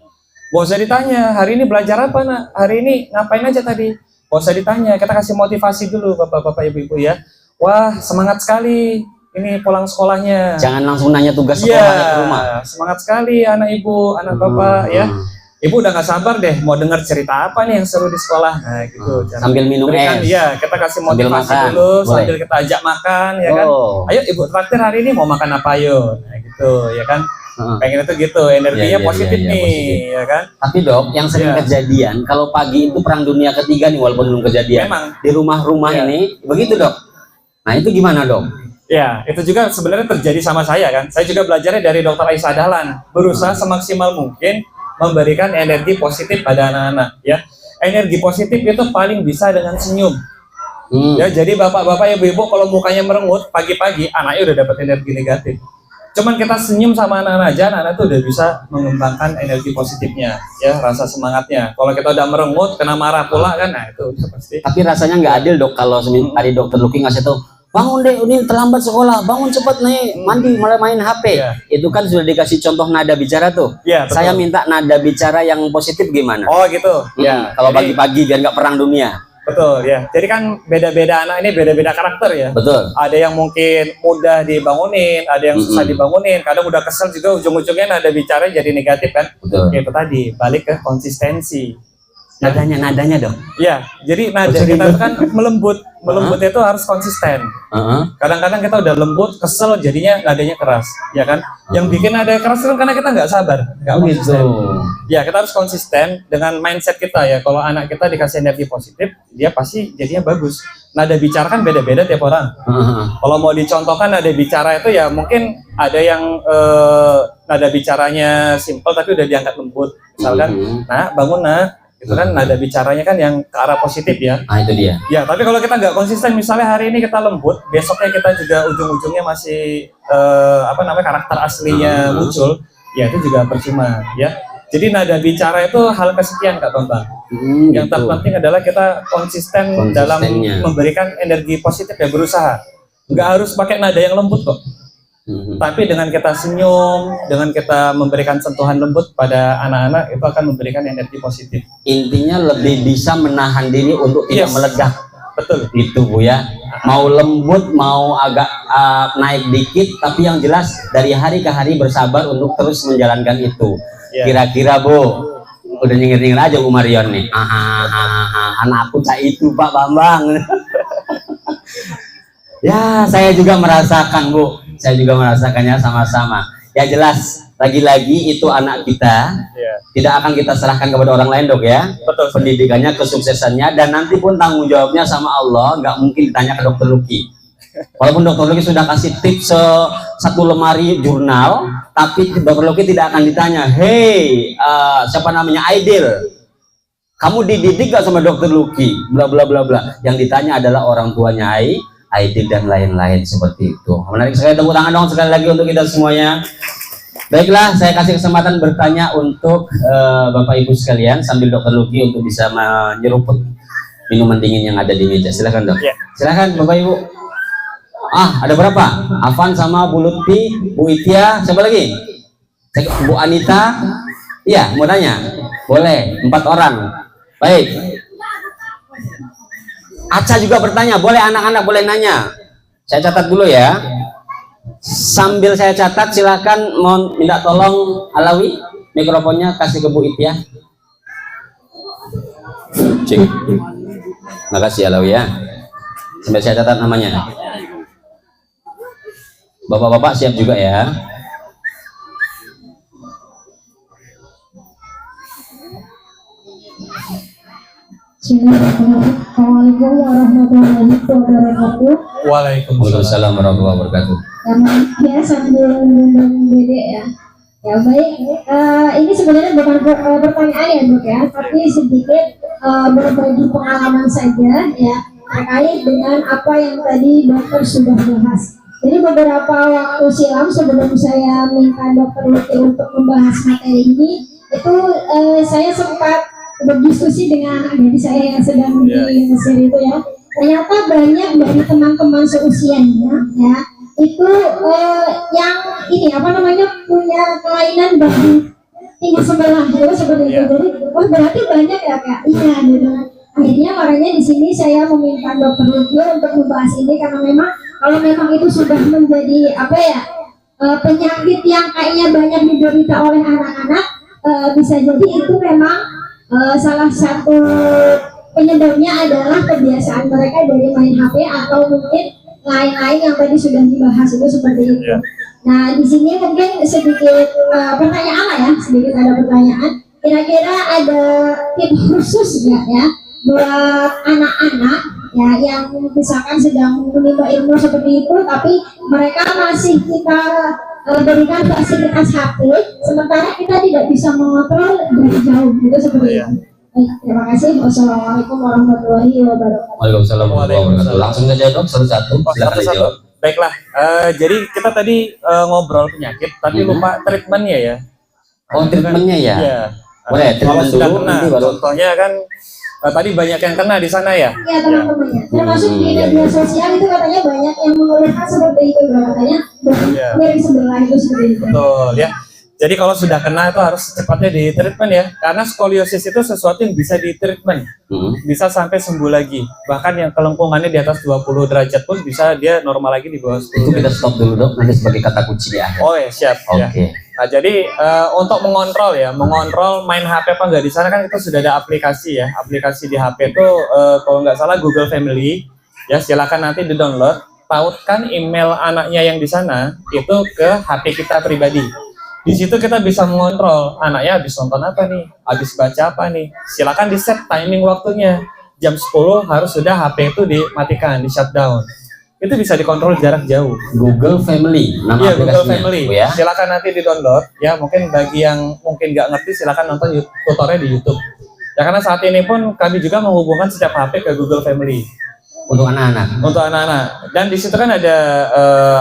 gak usah ditanya hari ini belajar apa nak, hari ini ngapain aja tadi, gak usah ditanya, kita kasih motivasi dulu bapak-bapak ibu-ibu ya. Wah semangat sekali. Ini pulang sekolahnya. Jangan langsung nanya tugas sekolahnya ke rumah. Semangat sekali anak ibu, anak bapak ya. Ibu udah gak sabar deh mau dengar cerita apa nih yang seru di sekolah. Nah gitu. Sambil minum es. Iya, kita kasih motivasi dulu, sambil kita ajak makan ya kan. Ayo ibu traktir hari ini mau makan apa ayo. Nah gitu ya kan. Pengen itu gitu, energinya positif nih positif. Ya kan. Tapi dok, yang sering kejadian kalau pagi itu perang dunia ketiga nih walaupun belum kejadian. Memang di rumah-rumah ini begitu dok. Nah itu gimana dok? Ya, itu juga sebenarnya terjadi sama saya kan. Saya juga belajarnya dari Dr. Aisyah Dahlan. Berusaha semaksimal mungkin memberikan energi positif pada anak-anak. Ya, energi positif itu paling bisa dengan senyum. Ya, jadi bapak-bapak, ibu-ibu kalau mukanya merengut pagi-pagi, anaknya udah dapat energi negatif. Cuman kita senyum sama anak-anak aja, anak-anak tuh udah bisa mengembangkan energi positifnya, ya rasa semangatnya. Kalau kita udah merengut, kena marah pula kan, nah itu udah pasti. Tapi rasanya nggak adil dok kalau tadi Dokter Luki ngasih tahu. Bangun deh, ini terlambat sekolah, bangun cepat nih, mandi, malah main HP. Itu kan sudah dikasih contoh nada bicara tuh. Saya minta nada bicara yang positif gimana? Oh gitu. Ya. Kalau pagi-pagi biar nggak perang dunia. Betul ya. Jadi kan beda-beda anak ini beda-beda karakter ya. Betul. Ada yang mungkin mudah dibangunin, ada yang susah dibangunin. Kadang udah kesel juga ujung-ujungnya nada bicara jadi negatif kan. Betul. Itu tadi balik ke konsistensi. Nadanya dong. Ya, jadi nada kita itu kan melembut itu harus konsisten. Kadang-kadang kita udah lembut, kesel, jadinya nadanya keras, ya kan? Yang bikin nada keras kan karena kita nggak sabar, nggak konsisten. Ya, kita harus konsisten dengan mindset kita ya. Kalau anak kita dikasih energi positif, dia pasti jadinya bagus. Nada bicara kan beda-beda tiap orang. Kalau mau dicontohkan nada bicara itu ya mungkin ada yang nada bicaranya simple tapi udah diangkat lembut. Misalkan, nah bangun nah. Itu kan nada bicaranya kan yang ke arah positif ya. Ah itu dia. Ya tapi kalau kita nggak konsisten, misalnya hari ini kita lembut, besoknya kita juga ujung-ujungnya masih karakter aslinya muncul, ya itu juga percuma ya. Jadi nada bicara itu hal kesekian Kak Bambang. Yang terpenting adalah kita konsisten dalam memberikan energi positif ya, berusaha. Nggak harus pakai nada yang lembut kok. Tapi dengan kita senyum, dengan kita memberikan sentuhan lembut pada anak-anak, itu akan memberikan energi positif. Intinya lebih bisa menahan diri untuk tidak meledak. Betul. Itu Bu ya. Mau lembut, mau agak naik dikit, tapi yang jelas dari hari ke hari bersabar untuk terus menjalankan itu. Kira-kira Bu, Udah nyengir-nyengir aja Bu Marion nih. Anak aku tak itu Pak Bambang. Ya, saya juga merasakan Bu. Saya juga merasakannya sama-sama. Ya jelas, lagi-lagi itu anak kita. Tidak akan kita serahkan kepada orang lain dok ya. Betul. Pendidikannya, kesuksesannya, dan nanti pun tanggung jawabnya sama Allah. Nggak mungkin ditanya ke dokter Luki. Walaupun dokter Luki sudah kasih tips satu lemari jurnal, tapi dokter Luki tidak akan ditanya, hey, siapa namanya Aidil, kamu dididik gak sama dokter Luki, bla bla bla bla. Yang ditanya adalah orang tuanya Aidil dan lain-lain seperti itu. Menarik sekali, tepuk tangan dong sekali lagi untuk kita semuanya. Baiklah, saya kasih kesempatan bertanya untuk Bapak Ibu sekalian sambil dokter Luki untuk bisa menyeruput minuman dingin yang ada di meja. Silakan dok. Silakan Bapak Ibu. Ada berapa? Afan sama Bu Lutfi, Bu Itia, siapa lagi? Bu Anita. Iya, mau tanya? Boleh, 4 orang. Baik. Aca juga bertanya, boleh anak-anak boleh nanya. Saya catat dulu ya. Sambil saya catat, silakan mohon minta tolong Alawi mikrofonnya kasih ke Bu Itia. Cik. Makasih Alawi ya. Sambil saya catat namanya. Bapak-bapak siap juga ya. Assalamualaikum warahmatullahi wabarakatuh. Waalaikumsalam warahmatullahi wabarakatuh. Ya sambil ngundang Dede ya. Ya baik, ini sebenarnya bukan pertanyaan ya dok ya, tapi sedikit berbagi pengalaman saja ya terkait dengan apa yang tadi dokter sudah bahas. Jadi beberapa waktu silam sebelum saya minta dokter Luki untuk membahas materi ini, itu saya sempat berdiskusi dengan anak gadis saya yang sedang di Mesir itu ya. Ternyata banyak dari teman-teman seusianya ya itu yang ini apa namanya punya kelainan bagi tinggi sebelah gitu seperti itu. Jadi berarti banyak ya kak. Iya gitu. Akhirnya makanya di sini saya meminta dokter Luki untuk membahas ini karena memang kalau memang itu sudah menjadi apa ya penyakit yang kayaknya banyak diderita oleh anak-anak, bisa jadi itu memang salah satu penyebabnya adalah kebiasaan mereka dari main HP atau mungkin lain-lain yang tadi sudah dibahas itu seperti itu. Nah di sini mungkin sedikit pertanyaan lah ya, sedikit ada pertanyaan. Kira-kira ada tips khusus nggak ya buat anak-anak ya yang misalkan sedang menimba ilmu seperti itu, tapi mereka masih kita berikan fasilitas HP, sementara kita tidak bisa mengontrol dari jauh, gitu seperti itu. Baik, terima kasih. Wassalamualaikum warahmatullahi wabarakatuh. Waalaikumsalam warahmatullahi wabarakatuh. Langsung saja dok, satu-satu. Silakan dijawab. Baiklah, jadi kita tadi ngobrol penyakit, tapi lupa treatmentnya ya. Oh treatmentnya ya? Iya. Boleh, treatment dulu, nanti baru. Contohnya kan tadi banyak yang kena di sana ya. Iya teman-temannya. Termasuk di media sosial itu katanya banyak yang mengeluhkan seperti itu, katanya dari sebelah itu seperti itu. Betul ya. Jadi kalau sudah kena itu harus secepatnya di treatment ya, karena skoliosis itu sesuatu yang bisa di treatment, bisa sampai sembuh lagi. Bahkan yang kelengkungannya di atas 20 derajat pun bisa dia normal lagi di bawah 10. Itu kita stop dulu dok, nanti sebagai kata kunci di akhir. Oh ya siap. Oke. Ya. Nah jadi untuk mengontrol ya, mengontrol main HP apa enggak di sana kan kita sudah ada aplikasi ya. Aplikasi di HP itu kalau nggak salah Google Family ya, silakan nanti di download. Pautkan email anaknya yang di sana itu ke HP kita pribadi. Di situ kita bisa mengontrol anaknya habis nonton apa nih, habis baca apa nih. Silakan di set timing waktunya. Jam 10 harus sudah HP itu dimatikan, di shutdown. Itu bisa dikontrol jarak jauh. Google Family, nama aplikasinya. Google Family. Ya. Silakan nanti di-download ya. Mungkin bagi yang mungkin nggak ngerti, silakan nonton tutorialnya di YouTube. Ya karena saat ini pun kami juga menghubungkan setiap HP ke Google Family. Untuk anak-anak. Untuk anak-anak. Dan di situ kan ada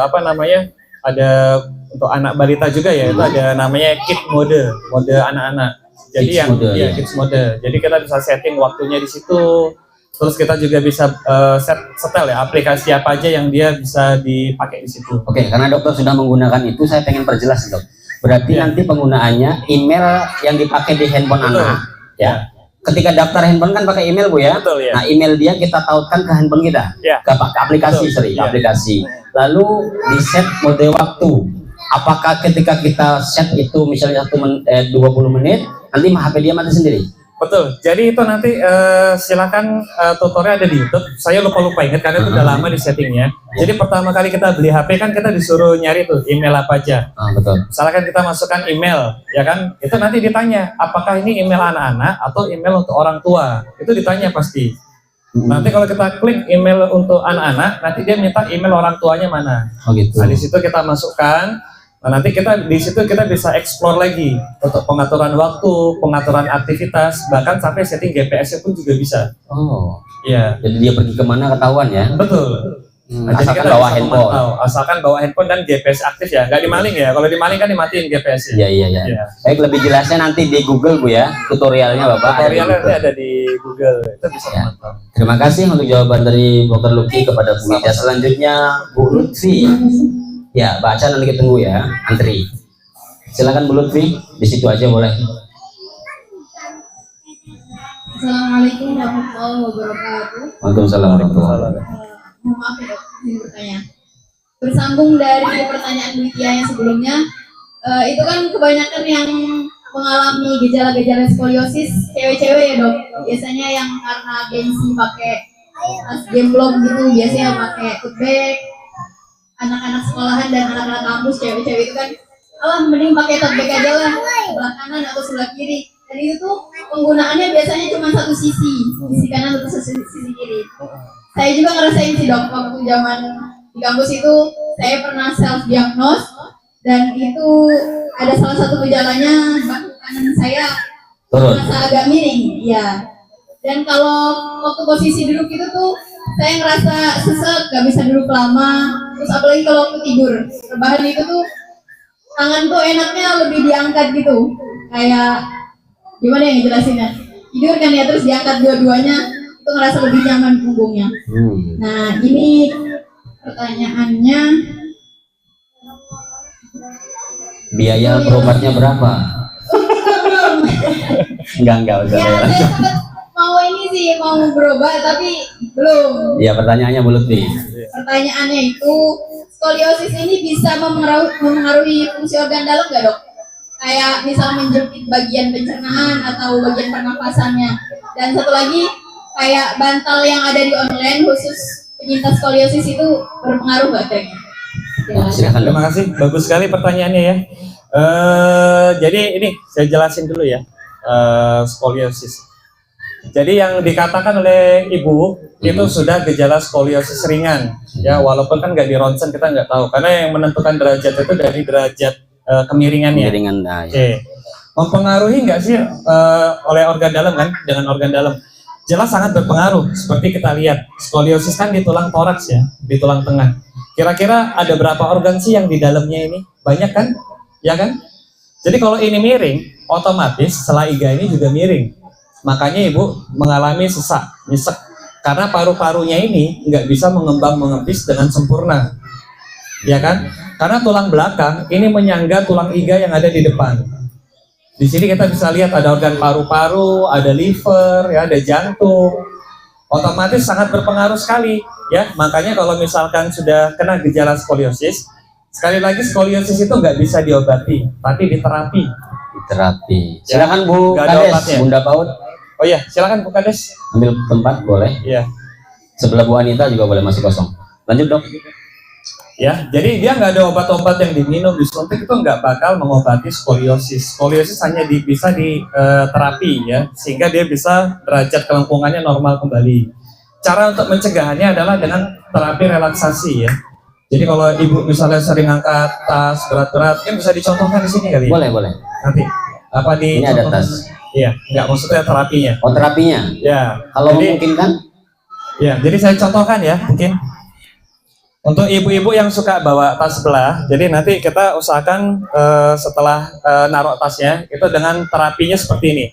apa namanya? Ada untuk anak balita juga ya. Itu ada namanya Kids Mode, mode anak-anak. Jadi Kids yang mode, ya. Kids Mode. Jadi kita bisa setting waktunya di situ. Terus kita juga bisa setel ya aplikasi apa aja yang dia bisa dipakai di situ. Oke, karena dokter sudah menggunakan itu, saya pengen perjelas dok. Berarti nanti penggunaannya email yang dipakai di handphone anak, ya. Ketika daftar handphone kan pakai email bu ya. Betul, ya. Nah email dia kita tautkan ke handphone kita, ke aplikasi, aplikasi. Lalu di set mode waktu. Apakah ketika kita set itu misalnya 20 menit, nanti HP dia mati sendiri. Betul. Jadi itu nanti silakan tutorial ada di YouTube. Saya lupa ingat karena itu udah lama di settingnya. Jadi pertama kali kita beli HP kan kita disuruh nyari tuh email apa aja. Betul. Misalkan kita masukkan email, ya kan? Itu nanti ditanya apakah ini email anak-anak atau email untuk orang tua. Itu ditanya pasti. Nanti kalau kita klik email untuk anak-anak, nanti dia minta email orang tuanya mana. Oh gitu. Nah di situ kita masukkan. Nah, nanti di situ kita bisa explore lagi untuk pengaturan waktu, pengaturan aktivitas, bahkan sampai setting GPS-nya pun juga bisa. Oh, iya. Jadi dia pergi kemana ketahuan ya? Betul. Nah, asalkan bawa handphone. Asalkan bawa handphone dan GPS aktif ya, nggak dimaling ya. Kalau dimaling kan dimatiin GPS-nya. Iya. Baik, lebih jelasnya nanti di Google Bu ya, tutorialnya Bapak. Tutorialnya nanti ada di Google, itu bisa ya. Terima kasih untuk jawaban dari Dr. Luki kepada Bu Ida. Selanjutnya Bu Lutfi. Ya, baca nanti kita tunggu ya, antri. Silakan Bu Lutfi, di situ aja boleh. Assalamualaikum warahmatullahi wabarakatuh. Waalaikumsalam warahmatullahi wabarakatuh. Mohon maaf ya dok, izin bertanya. Bersambung dari pertanyaan Bu Tia yang sebelumnya, itu kan kebanyakan yang mengalami gejala-gejala skoliosis cewek-cewek ya dok. Biasanya yang karena gengsi pakai tas gemblong gitu, biasanya pakai tote bag. Anak-anak sekolahan dan anak-anak kampus cewek-cewek itu kan, mending pakai tote bag aja lah, sebelah kanan atau sebelah kiri. Dan itu tuh penggunaannya biasanya cuma satu sisi kanan atau sisi kiri. Saya juga ngerasain sih dok, waktu zaman di kampus itu saya pernah self diagnose dan itu ada salah satu gejalanya bahu kanan saya merasa agak miring, ya. Dan kalau waktu posisi duduk itu tuh saya ngerasa sesek, gak bisa duduk lama. Terus apalagi kalau waktu tidur, rebahan itu tuh tangan tuh enaknya lebih diangkat gitu, kayak gimana yang jelasinnya? Tidur kan ya, terus diangkat dua-duanya, itu ngerasa lebih nyaman punggungnya. Nah ini pertanyaannya, biaya berobatnya berapa? Enggak usah ya, saya sempat mau ini sih, mau berobat tapi belum. Ya, pertanyaannya Bu Lutfi. Pertanyaannya itu, skoliosis ini bisa memengaruhi fungsi organ dalam nggak dok? Kayak misal menjepit bagian pencernaan atau bagian pernapasannya. Dan satu lagi, kayak bantal yang ada di online khusus penyintas skoliosis itu berpengaruh nggak kayaknya? Silakan. Terima kasih, bagus sekali pertanyaannya ya. Jadi ini saya jelasin dulu ya, skoliosis. Jadi yang dikatakan oleh ibu itu sudah gejala skoliosis ringan, ya walaupun kan nggak di ronsen kita nggak tahu karena yang menentukan derajat itu dari derajat kemiringannya. Oke. Mempengaruhi nggak sih oleh organ dalam kan? Dengan organ dalam jelas sangat berpengaruh. Seperti kita lihat skoliosis kan di tulang toraks ya, di tulang tengah. Kira-kira ada berapa organ sih yang di dalamnya ini? Banyak kan? Ya kan? Jadi kalau ini miring, otomatis sela iga ini juga miring. Makanya ibu mengalami sesak, nyesek. Karena paru-parunya ini nggak bisa mengembang mengepis dengan sempurna. Ya kan? Karena tulang belakang ini menyangga tulang iga yang ada di depan. Di sini kita bisa lihat ada organ paru-paru, ada liver, ya, ada jantung. Otomatis sangat berpengaruh sekali. Ya, makanya kalau misalkan sudah kena gejala skoliosis, sekali lagi skoliosis itu nggak bisa diobati, tapi diterapi. Diterapi. Silakan Bu Kades, Bunda PAUD. Oh iya, silakan Bu Kades. Ambil tempat boleh. Iya. Sebelah Bu Anita juga boleh, masih kosong. Lanjut dok. Ya, jadi dia nggak ada obat-obat yang diminum, disuntik itu nggak bakal mengobati skoliosis. Skoliosis hanya bisa diterapi ya, sehingga dia bisa derajat kelengkungannya normal kembali. Cara untuk mencegahannya adalah dengan terapi relaksasi ya. Jadi kalau ibu misalnya sering angkat tas berat-berat, kan bisa dicontohkan di sini kali. Boleh. Nanti apa di? Ini ada tas. Iya, nggak maksudnya terapinya. Oh, terapinya. Ya. Kalau jadi, memungkinkan. Ya, jadi saya contohkan ya, mungkin. Untuk ibu-ibu yang suka bawa tas sebelah, jadi nanti kita usahakan setelah naruh tasnya itu dengan terapinya seperti ini.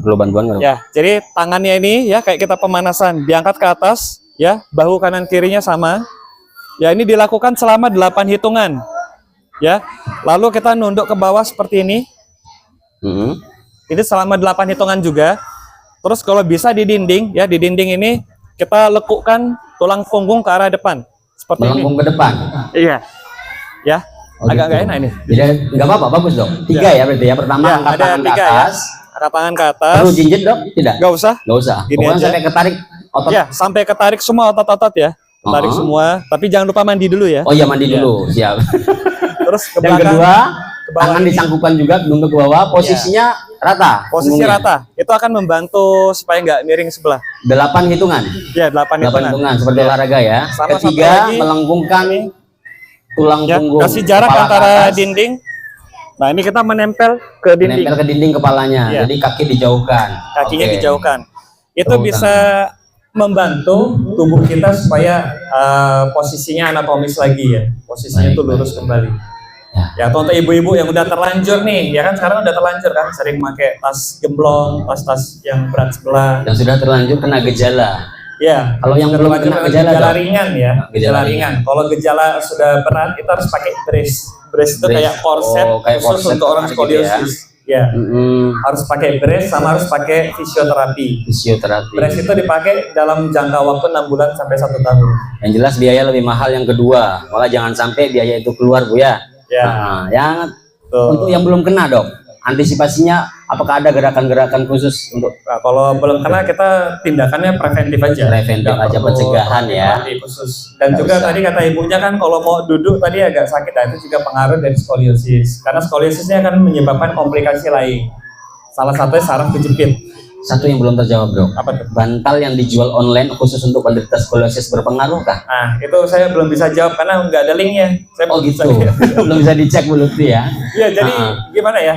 Perlu bantuan nggak? Ya, jadi tangannya ini ya kayak kita pemanasan, diangkat ke atas, ya bahu kanan kirinya sama. Ya ini dilakukan selama 8 hitungan, ya. Lalu kita nunduk ke bawah seperti ini. Ini selama 8 hitungan juga. Terus kalau bisa di dinding, ya di dinding ini kita lekukkan tulang punggung ke arah depan seperti ini. Melengkung ke depan. Iya. Ya. Agak nggak enak ini. Jadi nggak apa-apa, bagus dok. Tiga ya berarti ya. Pertama Ya, angkat ada tangan ke tiga ya. atas. Angkat tangan ke atas. Perlu jinjit dok? Tidak. Nggak usah. Nggak usah. Gini Pokoknya aja. sampai ketarik otot. Ya, sampai ketarik semua otot-otot ya. Ketarik semua. Tapi jangan lupa mandi dulu ya. Oh iya, mandi dulu. Siap. Terus ke Yang belakang. kedua, ke bawah tangan ini. disangkupkan juga untuk ke bawah. Posisinya rata. Posisi punggungnya. rata. Itu akan membantu supaya nggak miring sebelah. 8 hitungan. Ya, 8 8 hitungan. hitungan seperti olahraga ya. Sama satu Ketiga, lagi. melengkungkan tulang Ya, punggung. kasih jarak kepala ke antara atas, dinding. Nah, ini kita menempel ke dinding. menempel ke dinding kepalanya. Ya. Jadi kaki dijauhkan. Kakinya Oke. dijauhkan. Itu Tepuk bisa membantu tubuh kita supaya posisinya anatomis lagi ya. Posisinya Baik, itu lurus baik. kembali. Ya. Ya, atau untuk ibu-ibu yang udah terlanjur nih, ya kan sekarang udah terlanjur kan, sering pakai tas gemblong, tas-tas yang berat sebelah. Yang sudah terlanjur kena gejala. Ya, Kalau yang belum terlanjur kena dengan gejala, Dok? ringan ya, Gejala gejala ringan. Kalau gejala sudah berat, kita harus pakai brace. Brace itu Brace. kayak korset Oh, kayak khusus korset untuk orang gitu ya. skoliosis. Ya, harus pakai brace sama harus pakai fisioterapi. Fisioterapi. Brace itu dipakai dalam jangka waktu 6 bulan sampai 1 tahun. Yang jelas biaya lebih mahal yang kedua. Malah jangan sampai biaya itu keluar Bu ya. Ya. Nah, yang Tuh. untuk yang belum kena dok, antisipasinya apakah ada gerakan-gerakan khusus untuk Nah, kalau belum kena kita tindakannya preventif aja. Preventif Nggak aja, perlu pencegahan ya. terapi khusus. Dan Nggak juga usah. tadi kata ibunya kan kalau mau duduk tadi agak sakit, nah, itu juga pengaruh dari skoliosis. Karena skoliosisnya akan menyebabkan komplikasi lain. Salah satunya saraf kejepit. satu yang belum terjawab dok? Apa tuh? Bantal yang dijual online khusus untuk penderita skoliosis berpengaruhkah? Nah, itu saya belum bisa jawab karena nggak ada linknya. Saya Oh belum gitu, bisa. belum bisa dicek dulu tuh ya. Ya, jadi gimana ya?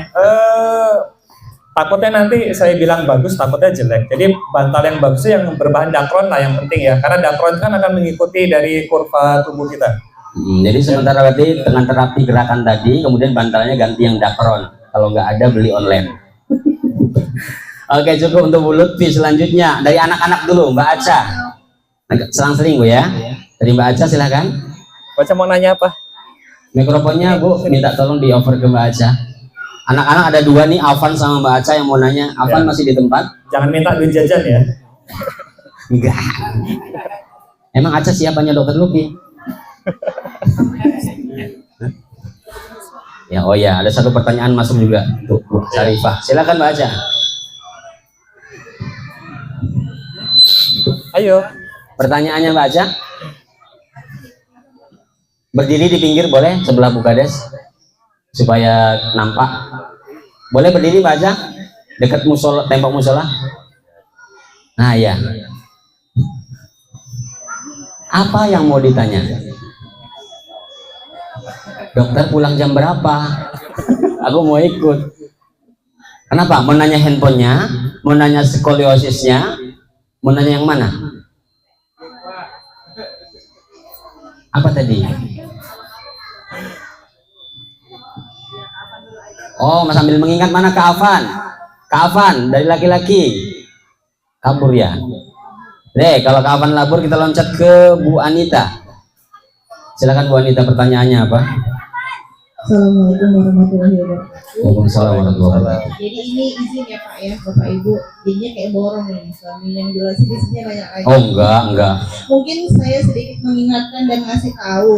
Takutnya nanti saya bilang bagus, takutnya jelek. Jadi bantal yang bagus yang berbahan dakron lah yang penting ya. Karena dakron kan akan mengikuti dari kurva tubuh kita. Jadi sementara berarti dengan terapi gerakan tadi, kemudian bantalnya ganti yang dakron. Kalau nggak ada beli online. Oke, cukup untuk Bu Lutfi. Selanjutnya dari anak-anak dulu, Mbak Aca. Selang-seling Bu ya. Dari Mbak Aca silakan. Baca mau nanya apa? Mikrofonnya Bu, minta tolong di over ke Mbak Aca. Anak-anak ada dua nih, Afan sama Mbak Aca yang mau nanya. Afan Ya. masih di tempat? Jangan minta duit jajan ya. Enggak. Emang Aca siapanya dokter Luki? Ya, oh ya, ada satu pertanyaan masuk juga untuk Bu Syarifah. Silakan Mbak Aca. Ayo. Pertanyaannya Mbak Aca. Berdiri di pinggir boleh sebelah Bu Kades supaya nampak. Boleh berdiri Mbak Aca dekat musola, tembok musola. Nah ya. Apa yang mau ditanya? Dokter pulang jam berapa? Aku mau ikut. Kenapa? Mau nanya handphonenya? Mau nanya skoliosisnya? Mau nanya yang mana? Apa tadi? Oh, Mas sambil mengingat mana Kak Afan? Kak Afan dari laki-laki. Kabur ya. Kalau Kak Afan labur kita loncat ke Bu Anita. Silakan Bu Anita, pertanyaannya apa? Assalamualaikum warahmatullahi wabarakatuh. Waalaikumsalam warahmatullahi wabarakatuh. Jadi ini izin ya Pak ya, Bapak Ibu. Jadinya kayak borong nih, suami yang jelasin di sini banyak lagi. Oh enggak. Mungkin saya sedikit mengingatkan dan ngasih tahu.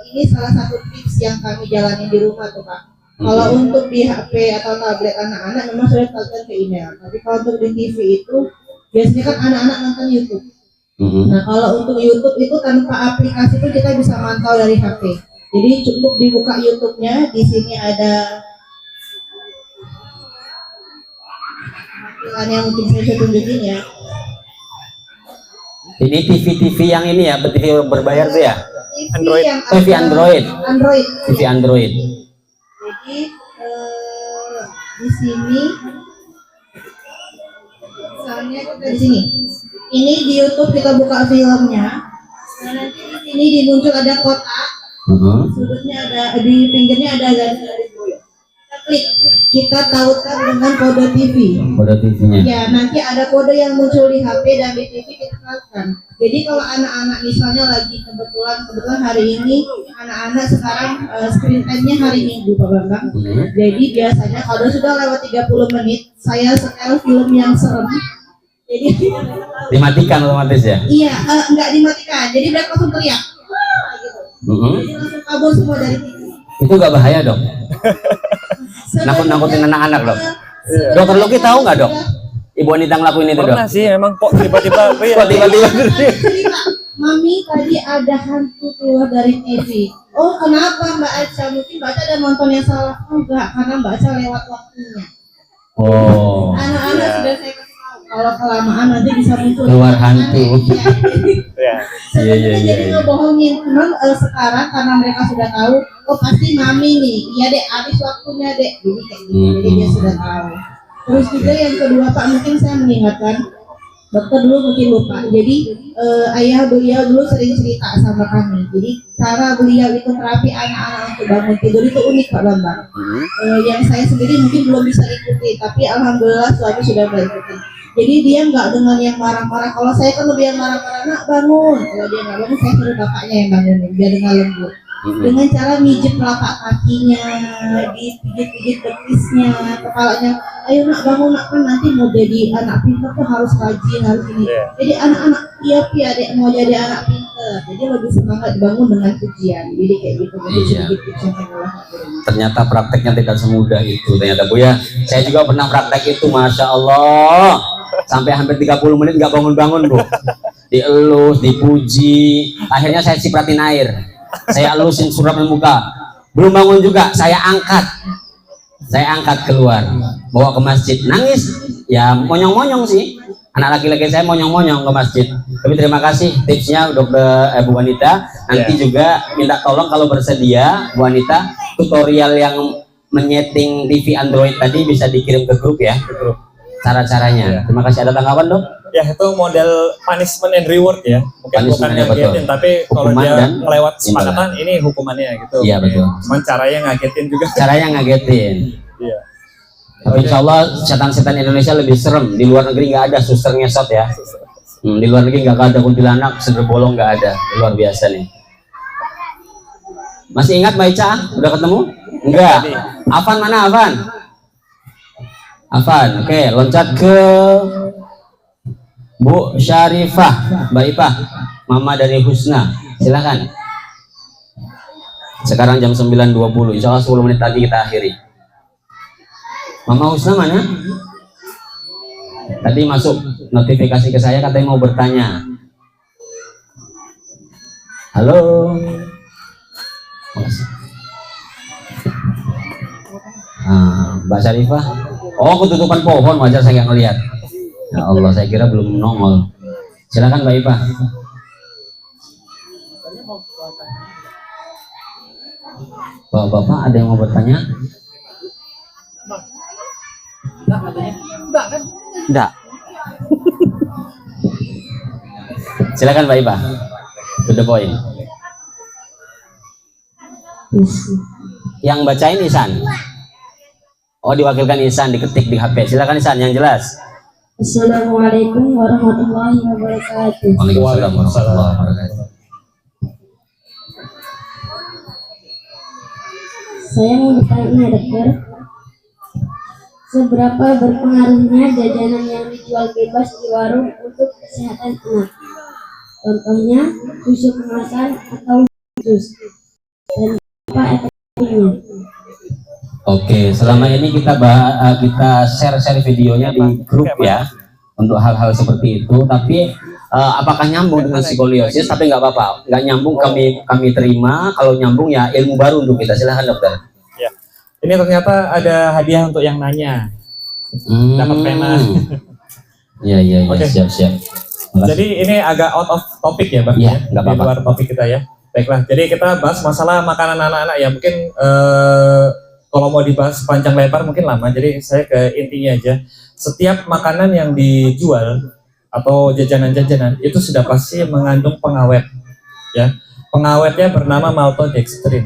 Ini salah satu tips yang kami jalani di rumah tuh Pak. Kalau untuk di HP atau tablet anak-anak memang sudah tahukan ke email. Tapi kalau untuk di TV itu biasanya kan anak-anak nonton YouTube. Nah kalau untuk YouTube itu tanpa aplikasi pun kita bisa mantau dari HP. Jadi cukup dibuka YouTube-nya, di sini ada tampilan yang mungkin saya bisa tunjukin ya. Ini TV yang ini ya, TV berbayar tuh ya? TV Android. yang TV ada- Android. Android. TV Android. Jadi di sini misalnya kita di sini. Ini di YouTube kita buka filmnya. Nah, nanti di sini muncul ada kotak. Sudutnya ada, di pinggirnya ada garis-garis boyo. Kita klik, kita tautkan dengan kode TV. Kode TV-nya. Ya, nanti ada kode yang muncul di HP dan di TV kita tautkan. Jadi kalau anak-anak misalnya lagi kebetulan hari ini anak-anak sekarang screen time-nya hari Minggu Pak Bambang. Jadi biasanya kalau sudah lewat 30 menit saya setel film yang serem. Jadi Dimatikan otomatis ya? iya, enggak dimatikan. Jadi mereka langsung teriak. Gitu. Jadi langsung kabur semua dari TV. Itu nggak bahaya dok? Nakut-nakutin anak-anak dok. Dokter Luki tahu nggak dok? Ibu wanita ngelakuin itu dok? Pernah sih, emang kok tiba-tiba Kok tiba-tiba? Mami tadi ada hantu keluar dari TV. Oh kenapa Mbak Aca? Mungkin Mbak Aca ada nonton yang salah. Enggak, karena Mbak Aca lewat waktunya. Oh, Anak-anak sudah saya kasih tahu. Kalau kelamaan nanti bisa muncul keluar hantu. ya. Sebenarnya jadi ngebohongin. Cuman sekarang karena mereka sudah tahu, oh pasti mami nih. Iya dek, habis waktunya dek. Jadi kayak gitu. Jadi dia sudah tahu. Terus juga yang kedua Pak, mungkin saya mengingatkan. Dokter dulu mungkin lupa. Jadi ayah beliau dulu sering cerita sama kami. Jadi cara beliau itu terapi anak-anak untuk bangun tidur itu unik Pak Bambang. Yang saya sendiri mungkin belum bisa ikuti, tapi alhamdulillah suami sudah mengikuti. Jadi dia nggak dengan yang marah-marah. Kalau saya kan lebih yang marah-marah, nak bangun. Kalau dia nggak bangun, saya suruh bapaknya yang bangunin biar dengan lembut. Dengan cara mijit telapak kakinya, dipijit-pijit betisnya, kepalanya. Ayo nak bangun nak, kan nanti mau jadi anak pintar tuh harus rajin, harus ini. Jadi anak-anak iya dek mau jadi anak pintar. Jadi lebih semangat bangun dengan pujian. Jadi kayak gitu. Jadi sedikit tips yang saya lakukan. Ternyata prakteknya tidak semudah itu ternyata Bu ya. Saya juga pernah praktek itu, masya Allah. Sampai hampir 30 menit nggak bangun-bangun Bu. Dielus, dipuji. Akhirnya saya cipratin air. Saya elusin surat muka. Belum bangun juga, saya angkat keluar, bawa ke masjid, nangis, ya monyong-monyong sih, anak laki-laki saya monyong-monyong ke masjid. Tapi terima kasih tipsnya dokter Bu Wanita. Nanti juga minta tolong kalau bersedia Bu Wanita, tutorial yang menyeting TV Android tadi bisa dikirim ke grup ya, cara-caranya. Terima kasih. Ada tanggapan dok? Ya itu model punishment and reward ya, mungkin bukan Punishment, yang betul. ngagetin, tapi kalau Hukuman dia dan melewat kesepakatan ini hukumannya gitu. Iya betul. Cuman caranya ngagetin juga. Caranya ngagetin. Iya. Tapi insya Allah setan-setan Indonesia lebih serem. Di luar negeri nggak ada suster ngesot ya. Di luar negeri nggak ada kuntilanak, seder bolong nggak ada. Luar biasa nih. Masih ingat Mbak Ica? Udah ketemu? Enggak. Afan mana Afan? Afan, oke, loncat ke Bu Syarifah, Mbak Ipah, Mama dari Husna, silakan. Sekarang jam 9.20, insya Allah 10 menit lagi kita akhiri. Mama Husna mana? Tadi masuk notifikasi ke saya katanya mau bertanya. Halo. Mbak Syarifah. Oh, ketutupan pohon, wajar saya nggak ngelihat. Ya Allah, saya kira belum nongol. Silakan Mbak Ipah. Bapak-bapak ada yang mau bertanya? Enggak. Silakan Mbak Ipah. To the point. Yang bacain Isan. Oh, diwakilkan Isan, diketik di HP. Silakan Isan yang jelas. Assalamualaikum warahmatullahi wabarakatuh. Waalaikumsalam warahmatullahi wabarakatuh. Saya mau bertanya dokter, seberapa berpengaruhnya jajanan yang dijual bebas di warung untuk kesehatan anak? Contohnya susu kemasan atau jus, dan apa efeknya? Oke, selama ini kita share videonya di grup ya untuk hal-hal seperti itu. Tapi apakah nyambung dengan skoliosis? Tapi nggak apa-apa, nggak nyambung kami terima. Kalau nyambung ya ilmu baru untuk kita. Silahkan dokter. Ya, ini ternyata ada hadiah untuk yang nanya. Dapat pena. Iya, Oke. siap. Jadi ini agak out of topic ya, Bang. Iya, nggak Di apa-apa. luar topik kita ya. Baiklah, jadi kita bahas masalah makanan anak-anak ya. Mungkin kalau mau dibahas panjang lebar mungkin lama. Jadi saya ke intinya aja. Setiap makanan yang dijual atau jajanan-jajanan itu sudah pasti mengandung pengawet. Ya, pengawetnya bernama maltodextrin.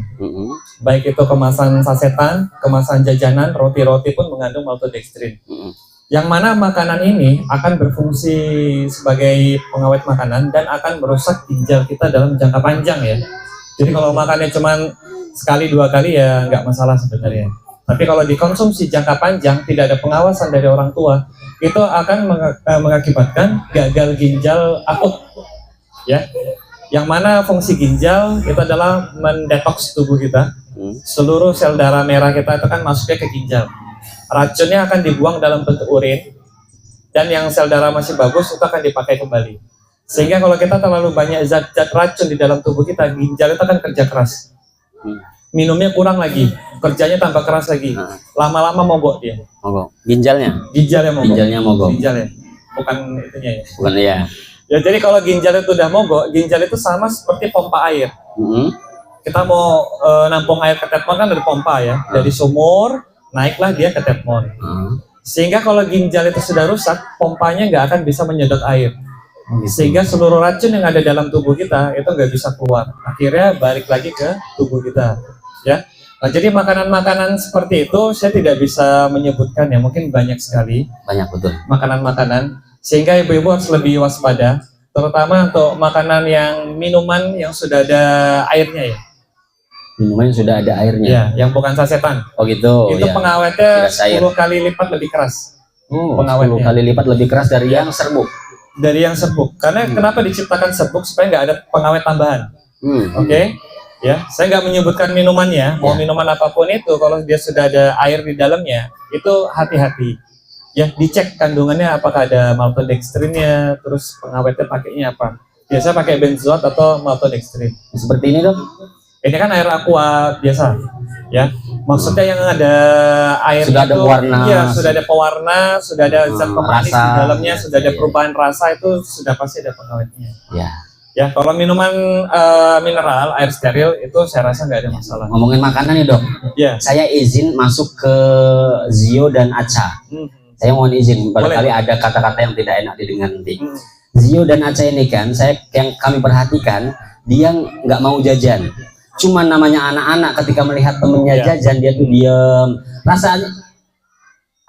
Baik itu kemasan sasetan, kemasan jajanan, roti-roti pun mengandung maltodextrin. Yang mana makanan ini akan berfungsi sebagai pengawet makanan dan akan merusak ginjal kita dalam jangka panjang ya. Jadi kalau makannya cuman sekali dua kali ya nggak masalah sebenarnya. Tapi kalau dikonsumsi jangka panjang tidak ada pengawasan dari orang tua, itu akan mengakibatkan gagal ginjal akut ya. Yang mana fungsi ginjal itu adalah mendetoks tubuh kita seluruh sel darah merah kita itu kan masuknya ke ginjal. Racunnya akan dibuang dalam bentuk urin, dan yang sel darah masih bagus itu akan dipakai kembali. Sehingga kalau kita terlalu banyak zat-zat racun di dalam tubuh kita, ginjal itu akan kerja keras. Minumnya kurang lagi, kerjanya tambah keras lagi. Lama-lama mogok dia. Mogok. Ginjalnya? Ginjalnya mogok. Ginjalnya mogok. Ginjalnya, bukan itunya ya. Bukan ya. Ya, jadi kalau ginjal itu udah mogok, ginjal itu sama seperti pompa air. Kita mau nampung air ke tepon kan dari pompa ya, dari sumur naiklah dia ke tepon. Sehingga kalau ginjal itu sudah rusak, pompanya nggak akan bisa menyedot air. Sehingga seluruh racun yang ada dalam tubuh kita itu nggak bisa keluar. Akhirnya balik lagi ke tubuh kita. Ya. Nah, jadi makanan-makanan seperti itu saya tidak bisa menyebutkan ya, mungkin banyak sekali. Banyak betul. Makanan-makanan. Sehingga ibu-ibu harus lebih waspada, terutama untuk makanan yang minuman yang sudah ada airnya ya. Minuman yang sudah ada airnya. Ya, yang bukan sasetan. Oh gitu. Itu ya. pengawetnya Tidak air. 10 kali lipat lebih keras. Pengawetnya 10 kali lipat lebih keras dari yang serbuk. Dari yang serbuk. Karena kenapa diciptakan serbuk? Supaya nggak ada pengawet tambahan. Oke? Ya, saya nggak menyebutkan minumannya. Mau minuman apapun itu, kalau dia sudah ada air di dalamnya, itu hati-hati. Ya, dicek kandungannya apakah ada maltodextrinnya, terus pengawetnya pakainya apa. Biasa pakai benzoat atau maltodextrin. Seperti ini dong. Ini kan air aqua biasa, ya. Maksudnya yang ada air Sudah ada itu, pewarna. iya, sudah ada pewarna, sudah ada zat pemanis rasa. di dalamnya, sudah ada Iya. perubahan rasa, itu sudah pasti ada pengawetnya. Ya. Ya, kalau minuman mineral, air steril itu saya rasa nggak ada masalah. Ngomongin makanan nih dok. Ya. Saya izin masuk ke Zio dan Aca. Saya mohon izin. Barangkali ada kata-kata yang tidak enak didengar nanti. Zio dan Aca ini kan, yang kami perhatikan, dia nggak mau jajan. Cuma namanya anak-anak ketika melihat temennya jajan, dia tuh diem. Rasanya,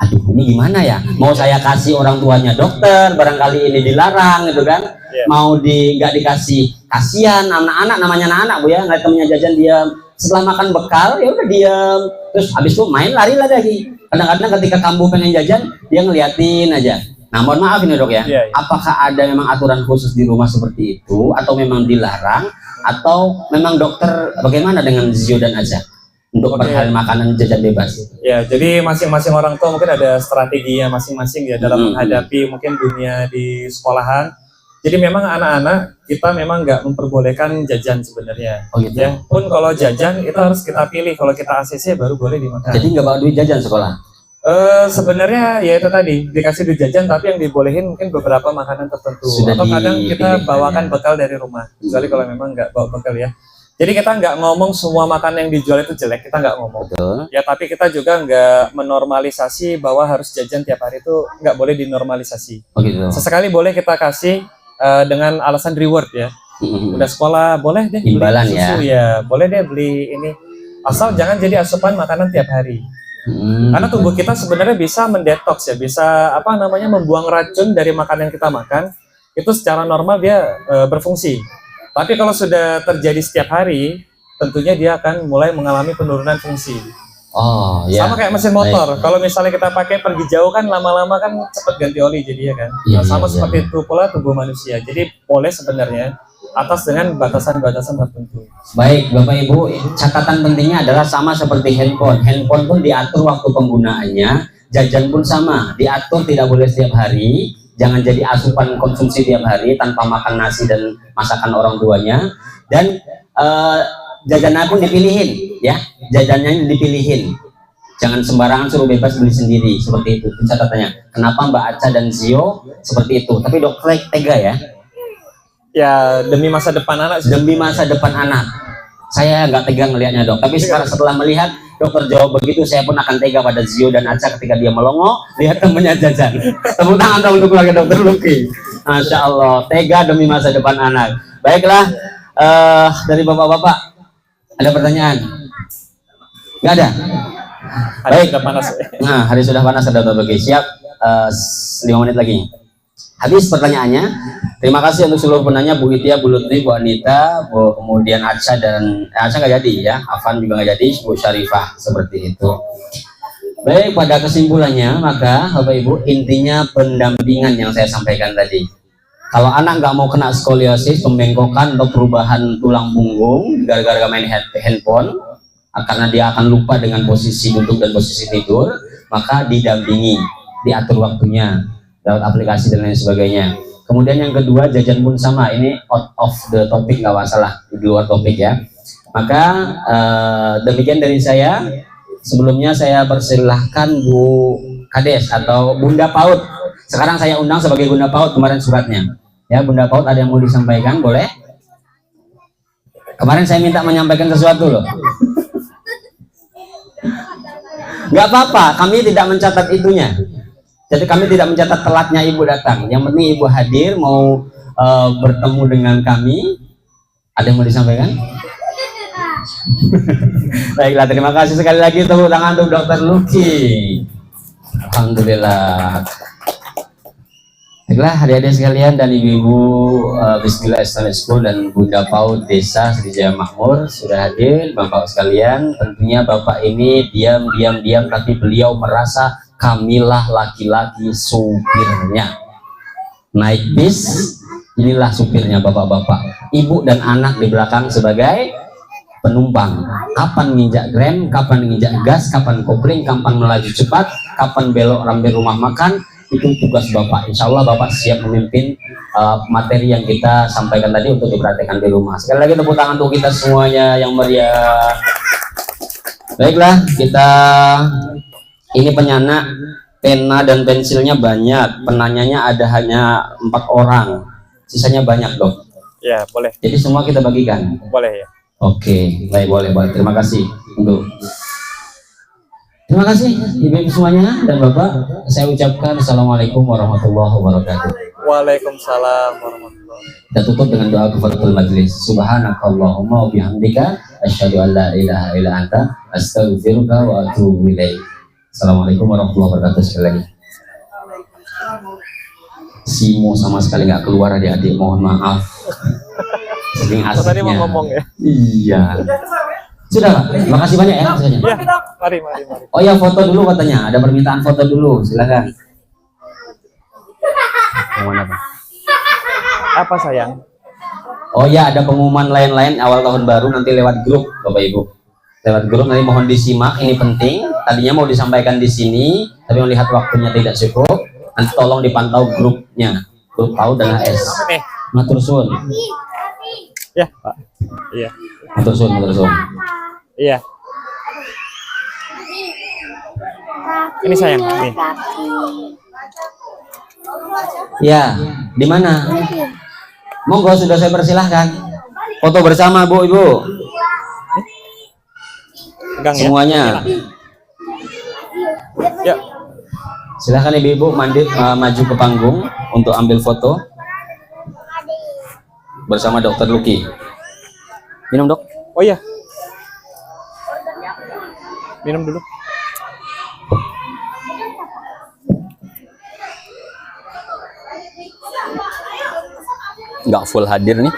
aduh ini gimana ya? Mau saya kasih orang tuanya dokter, barangkali ini dilarang gitu kan? Mau nggak dikasih, kasihan anak-anak, namanya anak-anak bu ya, ngeliat temennya jajan diem. Setelah makan bekal ya udah diem. Terus habis itu main lari lagi. Kadang-kadang ketika kamu pengen jajan, dia ngeliatin aja. Nah mohon maaf ini dok ya, apakah ada memang aturan khusus di rumah seperti itu, atau memang dilarang, atau memang dokter bagaimana dengan Zio dan Aca untuk perihal makanan jajan bebas? Ya, jadi masing-masing orang tua mungkin ada strateginya masing-masing ya dalam menghadapi mungkin dunia di sekolahan. Jadi memang anak-anak kita memang nggak memperbolehkan jajan sebenarnya. Oh gitu. Ya, pun kalau jajan itu harus kita pilih. Kalau kita ACC baru boleh dimakan. Jadi nggak bawa duit jajan sekolah? Sebenarnya ya itu tadi dikasih duit jajan, tapi yang dibolehin mungkin beberapa makanan tertentu. Atau kadang kita bawakan bekal dari rumah. Kecuali kalau memang nggak bawa bekal ya. Jadi kita nggak ngomong semua makanan yang dijual itu jelek, kita nggak ngomong. Betul. Ya tapi kita juga nggak menormalisasi bahwa harus jajan tiap hari, itu nggak boleh dinormalisasi. Oh gitu. Sesekali boleh kita kasih dengan alasan reward ya. Udah sekolah boleh deh beli Imbalan susu ya, boleh deh beli ini. Asal jangan jadi asupan makanan tiap hari. Karena tubuh kita sebenarnya bisa mendetoks ya, bisa membuang racun dari makanan yang kita makan. Itu secara normal dia berfungsi. Tapi kalau sudah terjadi setiap hari, tentunya dia akan mulai mengalami penurunan fungsi. Oh ya. Sama kayak mesin motor. Kalau misalnya kita pakai pergi jauh kan lama-lama kan cepat ganti oli jadi ya kan. Iya, Sama iya, seperti itu pula tubuh manusia. Jadi boleh sebenarnya atas dengan batasan-batasan tertentu. Baik Bapak Ibu, catatan pentingnya adalah sama seperti handphone. Handphone pun diatur waktu penggunaannya, jajan pun sama, diatur tidak boleh setiap hari, jangan jadi asupan konsumsi tiap hari tanpa makan nasi dan masakan orang tuanya, dan jajannya pun dipilihin, ya, jajannya dipilihin. Jangan sembarangan suruh bebas beli sendiri, seperti itu. Itu catatannya. Kenapa Mbak Aca dan Zio seperti itu? Tapi dokter tega ya. Ya demi masa depan anak sih. Demi masa depan anak. Saya nggak tega ngelihatnya dok. Tapi setelah melihat dokter jawab begitu, saya pun akan tega pada Zio dan Aca ketika dia melongo lihat temennya jajan. Tepuk tangan dong untuk keluarga dokter Luki. Masya Allah, tega demi masa depan anak. Baiklah, dari bapak-bapak ada pertanyaan? Nggak ada. Hari Baik. sudah panas. Nah, hari sudah panas, ada dokter Luki. Siap. 5 menit lagi. Habis pertanyaannya. Terima kasih untuk seluruh penanya, Bu Itia, Bu Lutfi, Bu Anita, kemudian Aca dan Aca nggak jadi ya, Afan juga nggak jadi, Bu Syarifah, seperti itu. Baik, pada kesimpulannya maka Bapak Ibu, intinya pendampingan yang saya sampaikan tadi. Kalau anak nggak mau kena skoliosis, pembengkokan atau perubahan tulang punggung gara-gara main handphone, karena dia akan lupa dengan posisi duduk dan posisi tidur, maka didampingi, diatur waktunya lewat aplikasi dan lain sebagainya. Kemudian yang kedua, jajan pun sama, ini out of the topic, nggak masalah, di luar topik ya. Maka demikian dari saya. Sebelumnya saya persilahkan Bu Kades atau Bunda PAUD. Sekarang saya undang sebagai Bunda PAUD kemarin suratnya. Ya, Bunda PAUD ada yang mau disampaikan, boleh? Kemarin saya minta menyampaikan sesuatu loh. Nggak apa-apa, kami tidak mencatat itunya. Jadi kami tidak mencatat telatnya ibu datang. Yang penting ibu hadir, mau bertemu dengan kami. Ada yang mau disampaikan? Baiklah, terima kasih sekali lagi, tepuk tangan untuk Dr. Luki. Alhamdulillah. Baiklah, adik-adik sekalian dan ibu-ibu Bismillah Islamic School dan Bunda PAUD Desa Srijaya Makmur sudah hadir. Bapak sekalian, tentunya Bapak ini diam tapi beliau merasa kamilah laki-laki supirnya. Naik bis, inilah supirnya bapak-bapak. Ibu dan anak di belakang sebagai penumpang. Kapan nginjak rem, kapan nginjak gas, kapan kopling, kapan melaju cepat, kapan belok rambil rumah makan, itu tugas bapak. Insya Allah bapak siap memimpin materi yang kita sampaikan tadi untuk diperhatikan di rumah. Sekali lagi tepuk tangan untuk kita semuanya yang meriah. Baiklah, kita ini penyana, pena dan pensilnya banyak, penanyanya ada hanya 4 orang, sisanya banyak dok. Ya, boleh. Jadi semua kita bagikan. Boleh ya. Oke, baik, boleh. Terima kasih untuk. Terima kasih ibu-ibu semuanya dan bapak. Saya ucapkan assalamualaikum warahmatullahi wabarakatuh. Waalaikumsalam warahmatullahi wabarakatuh. Kita tutup dengan doa kafaratul majlis. Subhanakallahumma wa bihamdika asyhadu an la ilaha illa anta astaghfiruka wa atubu ilaik. Assalamualaikum warahmatullahi wabarakatuh sekali lagi. Simo sama sekali nggak keluar adik-adik, mohon maaf. Saking asiknya. Tadi mau ngomong ya. Iya. Sudah, terima kasih banyak ya. Ya, mari. Oh ya, foto dulu katanya. Ada permintaan foto dulu, silakan. Pengumuman apa? Apa sayang? Oh ya, ada pengumuman lain-lain awal tahun baru nanti lewat grup, Bapak Ibu. Lewat grup nanti mohon disimak, ini penting. Tadinya mau disampaikan di sini, tapi melihat waktunya tidak cukup. Nanti tolong dipantau grupnya, grup PAUD dan HS. Matur suwun. Ya, Pak. Iya. Matur suwun. Iya. Ini sayang, nih. Ya, di mana? Monggo, sudah saya persilahkan. Foto bersama Bu Ibu. Pegang ya. Semuanya. Ya. Silahkan ibu-ibu maju ke panggung untuk ambil foto bersama Dr. Luki. Minum dok. Oh iya. Minum dulu. Nggak full hadir nih.